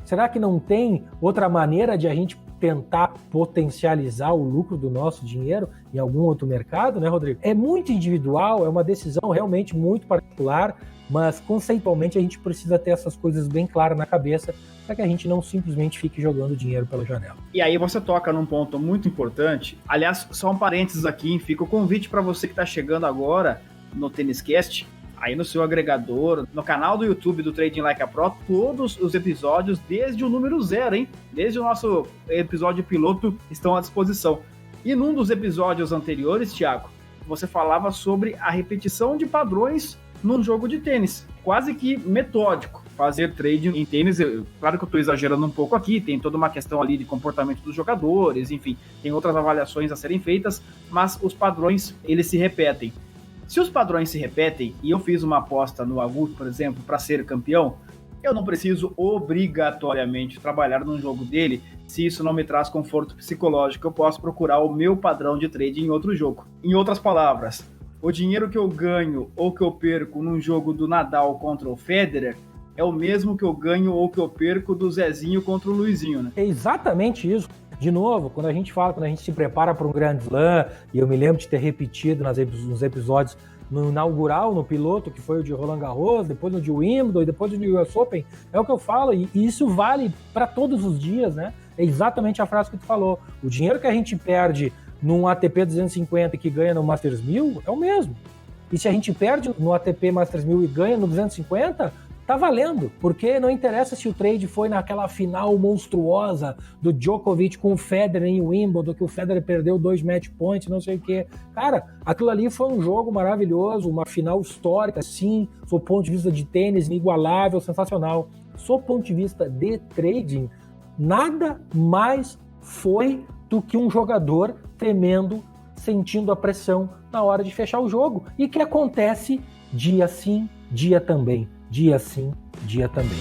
Speaker 3: Será que não tem outra maneira de a gente tentar potencializar o lucro do nosso dinheiro em algum outro mercado, né, Rodrigo? É muito individual, é uma decisão realmente muito particular, mas conceitualmente a gente precisa ter essas coisas bem claras na cabeça para que a gente não simplesmente fique jogando dinheiro pela janela.
Speaker 2: E aí você toca num ponto muito importante. Aliás, só um parênteses aqui, fica o convite para você que está chegando agora no TênisCast, aí no seu agregador, no canal do YouTube do Trading Like a Pro, todos os episódios, desde o número 0, hein? Desde o nosso episódio piloto, estão à disposição. E num dos episódios anteriores, Thiago, você falava sobre a repetição de padrões num jogo de tênis, quase que metódico. Fazer trading em tênis, claro que eu estou exagerando um pouco aqui, tem toda uma questão ali de comportamento dos jogadores, enfim, tem outras avaliações a serem feitas, mas os padrões, eles se repetem. Se os padrões se repetem, e eu fiz uma aposta no Agut, por exemplo, para ser campeão, eu não preciso obrigatoriamente trabalhar num jogo dele se isso não me traz conforto psicológico. Eu posso procurar o meu padrão de trade em outro jogo. Em outras palavras, o dinheiro que eu ganho ou que eu perco num jogo do Nadal contra o Federer é o mesmo que eu ganho ou que eu perco do Zezinho contra o Luizinho, né?
Speaker 3: É exatamente isso. De novo, quando a gente se prepara para um Grand Slam, e eu me lembro de ter repetido nos episódios no inaugural, no piloto, que foi o de Roland Garros, depois no de Wimbledon e depois no de US Open, é o que eu falo, e isso vale para todos os dias, né? É exatamente a frase que tu falou. O dinheiro que a gente perde num ATP 250 que ganha no Masters 1000 é o mesmo. E se a gente perde no ATP Masters 1000 e ganha no 250, tá valendo, porque não interessa se o trade foi naquela final monstruosa do Djokovic com o Federer em Wimbledon, que o Federer perdeu 2 match points, não sei o quê. Cara, aquilo ali foi um jogo maravilhoso, uma final histórica, sim, do ponto de vista de tênis, inigualável, sensacional. Do ponto de vista de trading, nada mais foi do que um jogador tremendo, sentindo a pressão na hora de fechar o jogo, e que acontece dia sim, dia também, dia sim, dia também.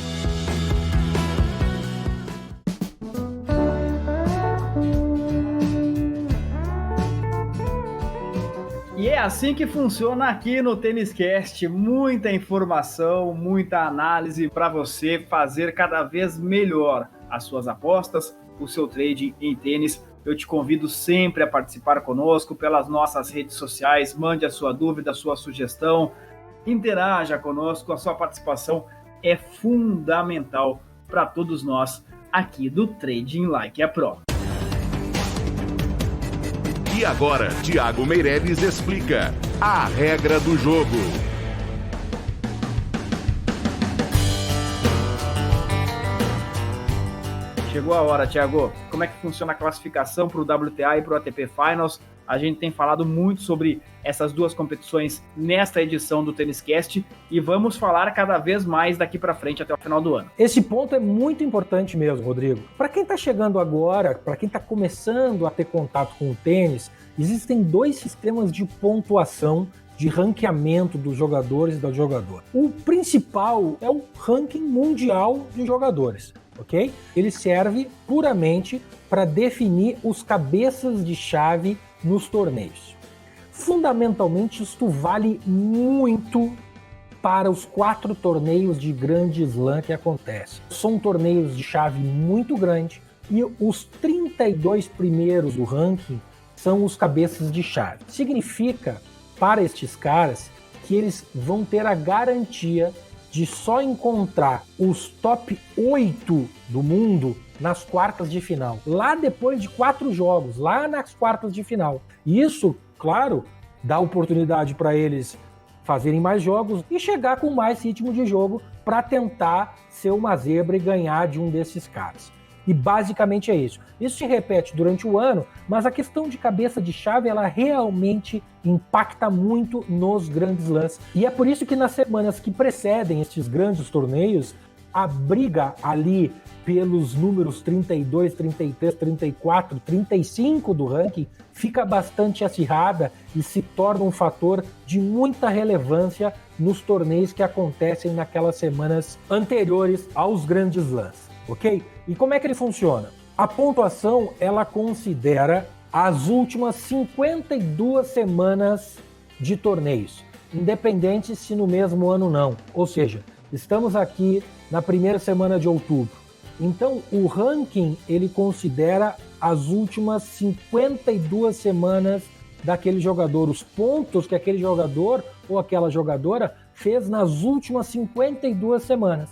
Speaker 2: E é assim que funciona aqui no Tênis Cast, muita informação, muita análise para você fazer cada vez melhor as suas apostas, o seu trading em tênis. Eu te convido sempre a participar conosco pelas nossas redes sociais, mande a sua dúvida, a sua sugestão, interaja conosco, a sua participação é fundamental para todos nós aqui do Trading Like a Pro.
Speaker 1: E agora, Thiago Meireles explica a regra do jogo.
Speaker 2: Chegou a hora, Thiago. Como é que funciona a classificação para o WTA e para o ATP Finals? A gente tem falado muito sobre essas duas competições nesta edição do Tênis Cast e vamos falar cada vez mais daqui para frente até o final do ano.
Speaker 3: Esse ponto é muito importante mesmo, Rodrigo. Para quem está chegando agora, para quem está começando a ter contato com o tênis, existem 2 sistemas de pontuação, de ranqueamento dos jogadores e das jogadoras. O principal é o ranking mundial de jogadores, ok? Ele serve puramente para definir os cabeças de chave nos torneios. Fundamentalmente, isto vale muito para os 4 torneios de Grande Slam que acontecem. São torneios de chave muito grande e os 32 primeiros do ranking são os cabeças de chave. Significa, para estes caras, que eles vão ter a garantia de só encontrar os top 8 do mundo nas quartas de final. Lá depois de 4 jogos, lá nas quartas de final. Isso, claro, dá oportunidade para eles fazerem mais jogos e chegar com mais ritmo de jogo para tentar ser uma zebra e ganhar de um desses caras. E basicamente é isso. Isso se repete durante o ano, mas a questão de cabeça de chave, ela realmente impacta muito nos grandes slams. E é por isso que nas semanas que precedem estes grandes torneios, a briga ali pelos números 32, 33, 34, 35 do ranking fica bastante acirrada e se torna um fator de muita relevância nos torneios que acontecem naquelas semanas anteriores aos grandes slams, ok? E como é que ele funciona? A pontuação, ela considera as últimas 52 semanas de torneios, independente se no mesmo ano ou não. Ou seja, estamos aqui na primeira semana de outubro. Então, o ranking, ele considera as últimas 52 semanas daquele jogador, os pontos que aquele jogador ou aquela jogadora fez nas últimas 52 semanas.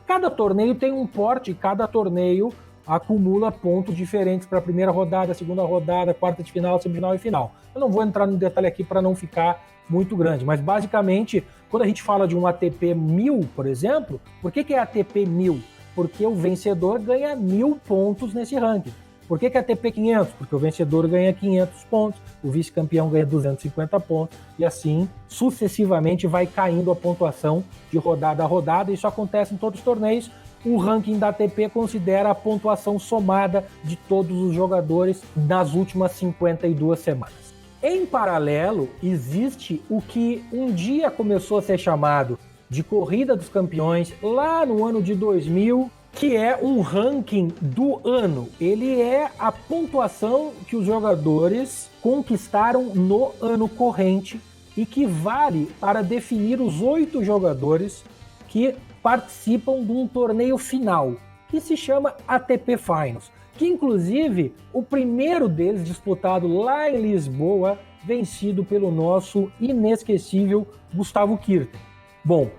Speaker 3: Cada torneio tem um porte, cada torneio acumula pontos diferentes para a primeira rodada, segunda rodada, quarta de final, semifinal e final. Eu não vou entrar no detalhe aqui para não ficar muito grande, mas basicamente, quando a gente fala de um ATP 1000, por exemplo, por que é ATP 1000? Porque o vencedor ganha 1000 pontos nesse ranking. Por que é ATP 500? Porque o vencedor ganha 500 pontos, o vice-campeão ganha 250 pontos, e assim, sucessivamente, vai caindo a pontuação de rodada a rodada. Isso acontece em todos os torneios. O ranking da ATP considera a pontuação somada de todos os jogadores nas últimas 52 semanas. Em paralelo, existe o que um dia começou a ser chamado de Corrida dos Campeões, lá no ano de 2000, que é um ranking do ano. Ele é a pontuação que os jogadores conquistaram no ano corrente e que vale para definir os 8 jogadores que participam de um torneio final, que se chama ATP Finals, que inclusive o primeiro deles, disputado lá em Lisboa, vencido pelo nosso inesquecível Gustavo Kuerten. Bom,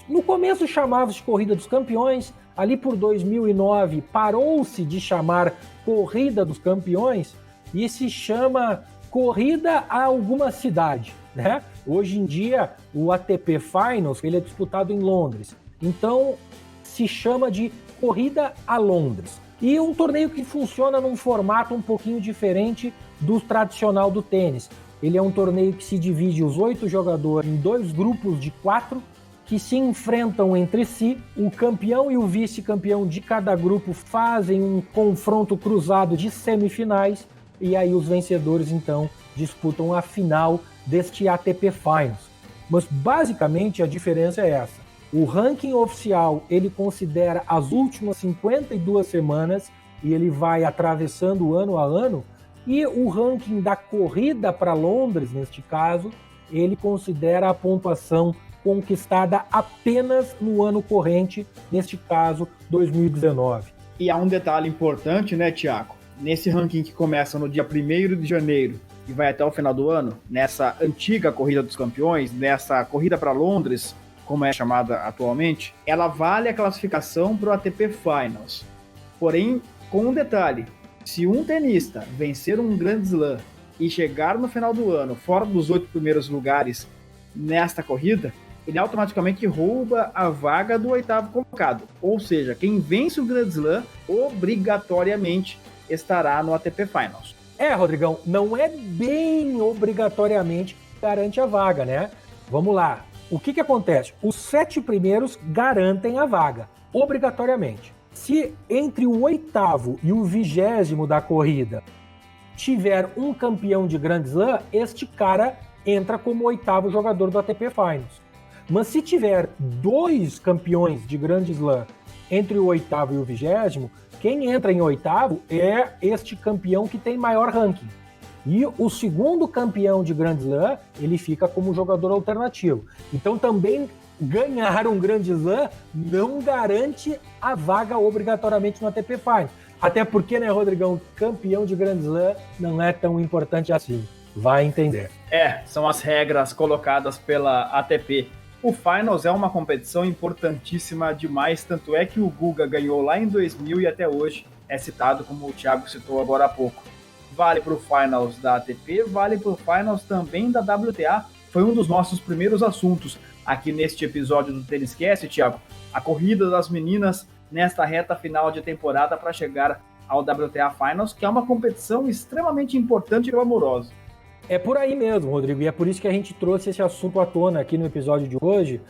Speaker 3: no começo chamava-se Corrida dos Campeões, ali por 2009 parou-se de chamar Corrida dos Campeões e se chama Corrida a alguma cidade, né? Hoje em dia o ATP Finals ele é disputado em Londres, então se chama de Corrida a Londres. E um torneio que funciona num formato um pouquinho diferente do tradicional do tênis. Ele é um torneio que se divide os 8 jogadores em 2 grupos de 4, que se enfrentam entre si. O campeão e o vice-campeão de cada grupo fazem um confronto cruzado de semifinais e aí os vencedores, então, disputam a final deste ATP Finals. Mas, basicamente, a diferença é essa. O ranking oficial, ele considera as últimas 52 semanas e ele vai atravessando ano a ano, e o ranking da corrida para Londres, neste caso, ele considera a pontuação conquistada apenas no ano corrente, neste caso, 2019.
Speaker 2: E há um detalhe importante, né, Tiago? Nesse ranking que começa no dia 1º de janeiro e vai até o final do ano, nessa antiga Corrida dos Campeões, nessa Corrida para Londres, como é chamada atualmente, ela vale a classificação para o ATP Finals. Porém, com um detalhe, se um tenista vencer um Grand Slam e chegar no final do ano fora dos 8 primeiros lugares nesta corrida, ele automaticamente rouba a vaga do 8º colocado. Ou seja, quem vence o Grand Slam obrigatoriamente estará no ATP Finals.
Speaker 3: Rodrigão, não é bem obrigatoriamente que garante a vaga, né? Vamos lá. O que acontece? Os 7 primeiros garantem a vaga, obrigatoriamente. Se entre o 8º e o 20º da corrida tiver um campeão de Grand Slam, este cara entra como 8º jogador do ATP Finals. Mas se tiver 2 campeões de Grand Slam entre o 8º e o 20º, quem entra em 8º é este campeão que tem maior ranking. E o segundo campeão de Grand Slam, ele fica como jogador alternativo. Então também ganhar um Grand Slam não garante a vaga obrigatoriamente no ATP Finals. Até porque, né, Rodrigão, campeão de Grand Slam não é tão importante assim. Vai entender.
Speaker 2: São as regras colocadas pela ATP. O Finals é uma competição importantíssima demais, tanto é que o Guga ganhou lá em 2000 e até hoje é citado, como o Thiago citou agora há pouco. Vale para o Finals da ATP, vale para o Finals também da WTA. Foi um dos nossos primeiros assuntos aqui neste episódio do Tênis Cast, Thiago. A corrida das meninas nesta reta final de temporada para chegar ao WTA Finals, que é uma competição extremamente importante e glamourosa.
Speaker 3: É por aí mesmo, Rodrigo, e é por isso que a gente trouxe esse assunto à tona aqui no episódio de hoje,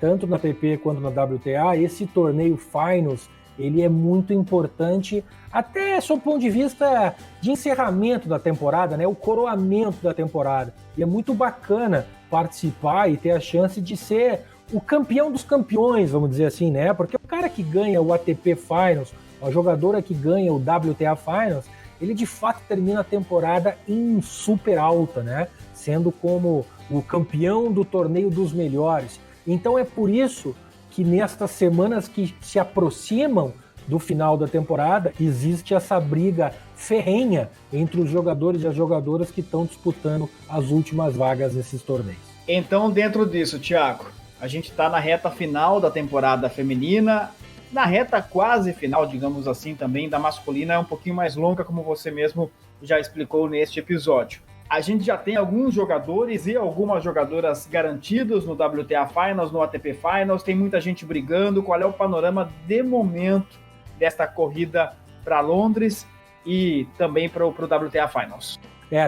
Speaker 3: tanto na ATP quanto na WTA. Esse torneio Finals, ele é muito importante, até sob o ponto de vista de encerramento da temporada, né, o coroamento da temporada. E é muito bacana participar e ter a chance de ser o campeão dos campeões, vamos dizer assim, né? Porque o cara que ganha o ATP Finals, a jogadora que ganha o WTA Finals, ele de fato termina a temporada em super alta, né? Sendo como o campeão do torneio dos melhores. Então é por isso que nestas semanas que se aproximam do final da temporada, existe essa briga ferrenha entre os jogadores e as jogadoras que estão disputando as últimas vagas nesses torneios.
Speaker 2: Então, dentro disso, Thiago, a gente está na reta final da temporada feminina, na reta quase final, digamos assim, também da masculina, é um pouquinho mais longa, como você mesmo já explicou neste episódio. A gente já tem alguns jogadores e algumas jogadoras garantidos no WTA Finals, no ATP Finals, tem muita gente brigando. Qual é o panorama de momento desta corrida para Londres e também para o WTA Finals?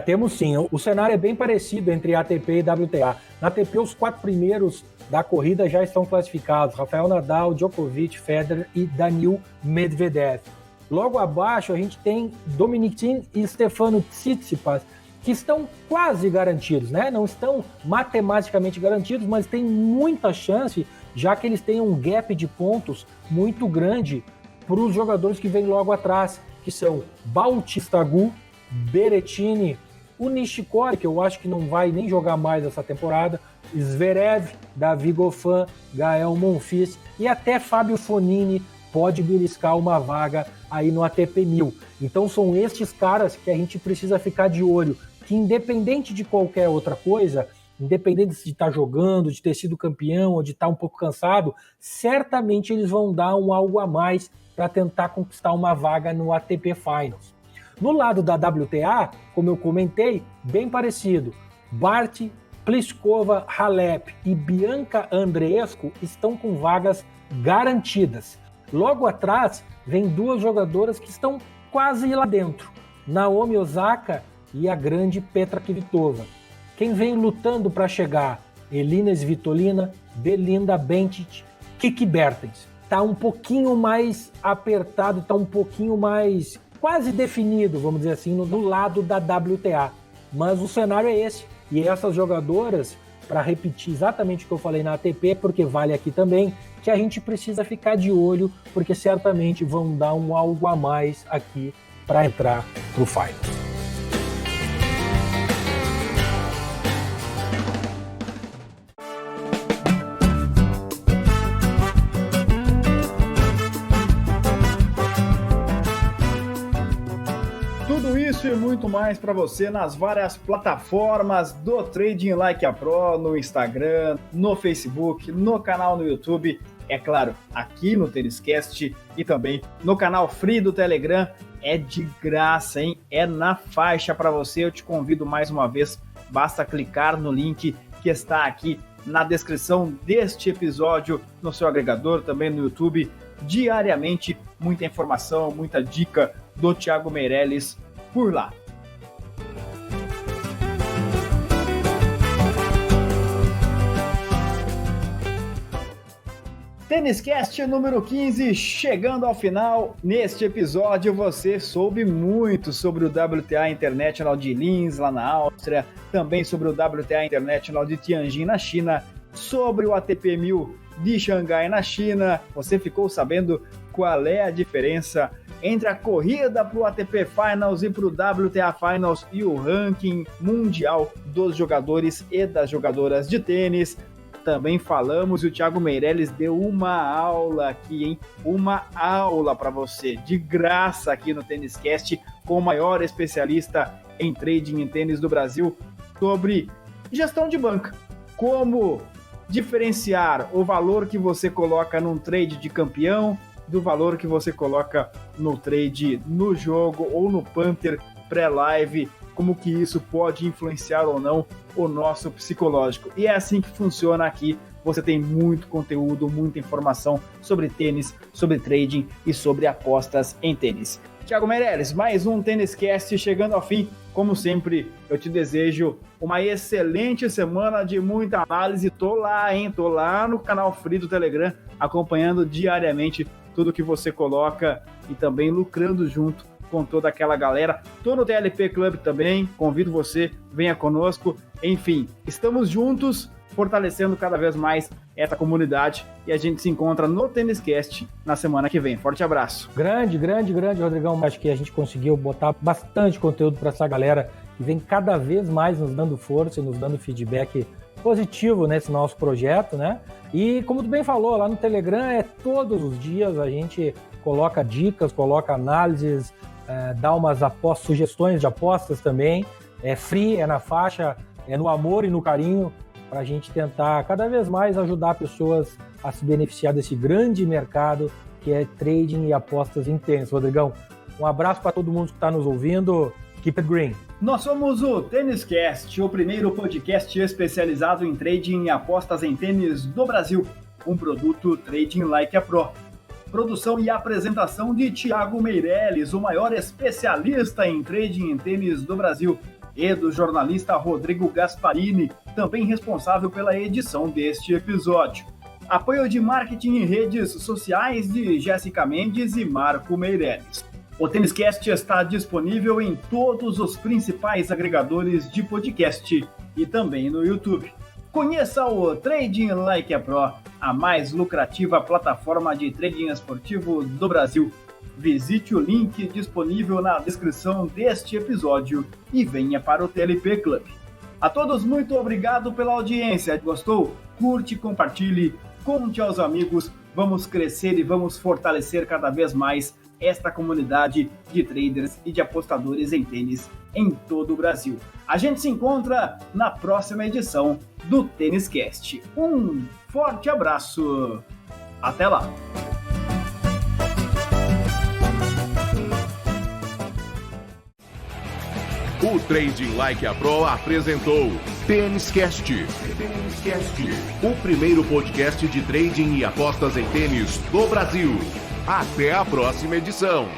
Speaker 3: Temos sim. O cenário é bem parecido entre ATP e WTA. Na ATP, os 4 primeiros da corrida já estão classificados: Rafael Nadal, Djokovic, Federer e Daniil Medvedev. Logo abaixo, a gente tem Dominic Thiem e Stefano Tsitsipas, que estão quase garantidos, né? Não estão matematicamente garantidos, mas tem muita chance, já que eles têm um gap de pontos muito grande para os jogadores que vêm logo atrás, que são Bautista Agut, Berrettini, o Nishikori, que eu acho que não vai nem jogar mais essa temporada, Zverev, Davi Goffin, Gael Monfils e até Fábio Fognini pode beliscar uma vaga aí no ATP 1000. Então são estes caras que a gente precisa ficar de olho, que independente de qualquer outra coisa, independente de estar jogando, de ter sido campeão ou de estar um pouco cansado, certamente eles vão dar um algo a mais para tentar conquistar uma vaga no ATP Finals. No lado da WTA, como eu comentei, bem parecido. Bart, Pliskova, Halep e Bianca Andreescu estão com vagas garantidas. Logo atrás, vem 2 jogadoras que estão quase lá dentro. Naomi Osaka e a grande Petra Kvitova. Quem vem lutando para chegar? Elina Svitolina, Belinda Bencic, Kiki Bertens. Tá um pouquinho mais apertado, tá um pouquinho mais quase definido, vamos dizer assim, do lado da WTA. Mas o cenário é esse. E essas jogadoras, para repetir exatamente o que eu falei na ATP, porque vale aqui também, que a gente precisa ficar de olho, porque certamente vão dar um algo a mais aqui para entrar pro Finals.
Speaker 2: Tudo isso e muito mais para você nas várias plataformas do Trading Like a Pro, no Instagram, no Facebook, no canal no YouTube, é claro, aqui no TênisCast e também no canal Free do Telegram. É de graça, hein? É na faixa para você. Eu te convido mais uma vez, basta clicar no link que está aqui na descrição deste episódio, no seu agregador, também no YouTube. Diariamente, muita informação, muita dica do Thiago Meirelles por lá. TênisCast número 15, chegando ao final. Neste episódio você soube muito sobre o WTA International de Linz, lá na Áustria, também sobre o WTA International de Tianjin, na China, sobre o ATP 1000 de Xangai, na China. Você ficou sabendo qual é a diferença entre a corrida para o ATP Finals e para o WTA Finals e o ranking mundial dos jogadores e das jogadoras de tênis. Também falamos e o Thiago Meirelles deu uma aula aqui, hein? Uma aula para você, de graça aqui no TênisCast, com o maior especialista em trading em tênis do Brasil, sobre gestão de banca. Como diferenciar o valor que você coloca num trade de campeão do valor que você coloca no trade no jogo ou no Panther pré-live, como que isso pode influenciar ou não o nosso psicológico. E é assim que funciona aqui. Você tem muito conteúdo, muita informação sobre tênis, sobre trading e sobre apostas em tênis. Thiago Meirelles, mais um TênisCast chegando ao fim. Como sempre, eu te desejo uma excelente semana de muita análise. Tô lá, hein? Tô lá no canal Free do Telegram, acompanhando diariamente tudo que você coloca e também lucrando junto com toda aquela galera. Tô no TLP Club também, convido você, venha conosco. Enfim, estamos juntos, fortalecendo cada vez mais essa comunidade e a gente se encontra no TênisCast na semana que vem. Forte abraço.
Speaker 3: Grande, Rodrigão. Acho que a gente conseguiu botar bastante conteúdo para essa galera que vem cada vez mais nos dando força e nos dando feedback positivo nesse nosso projeto, né? E como tu bem falou, lá no Telegram é todos os dias, a gente coloca dicas, coloca análises, dá umas sugestões de apostas também. É free, é na faixa, é no amor e no carinho, para a gente tentar cada vez mais ajudar pessoas a se beneficiar desse grande mercado que é trading e apostas em tênis. Rodrigão, um abraço para todo mundo que está nos ouvindo. Keep it green.
Speaker 2: Nós somos o TênisCast, o primeiro podcast especializado em trading e apostas em tênis do Brasil. Um produto Trading Like a Pro. Produção e apresentação de Thiago Meirelles, o maior especialista em trading em tênis do Brasil, e do jornalista Rodrigo Gasparini, também responsável pela edição deste episódio. Apoio de marketing e redes sociais de Jéssica Mendes e Marco Meirelles. O TênisCast está disponível em todos os principais agregadores de podcast e também no YouTube. Conheça o Trading Like a Pro, a mais lucrativa plataforma de trading esportivo do Brasil. Visite o link disponível na descrição deste episódio e venha para o TLP Club. A todos, muito obrigado pela audiência. Gostou? Curte, compartilhe, conte aos amigos. Vamos crescer e vamos fortalecer cada vez mais esta comunidade de traders e de apostadores em tênis em todo o Brasil. A gente se encontra na próxima edição do TênisCast. Um forte abraço. Até lá.
Speaker 1: O Trading Like a Pro apresentou TênisCast, o primeiro podcast de trading e apostas em tênis do Brasil. Até a próxima edição.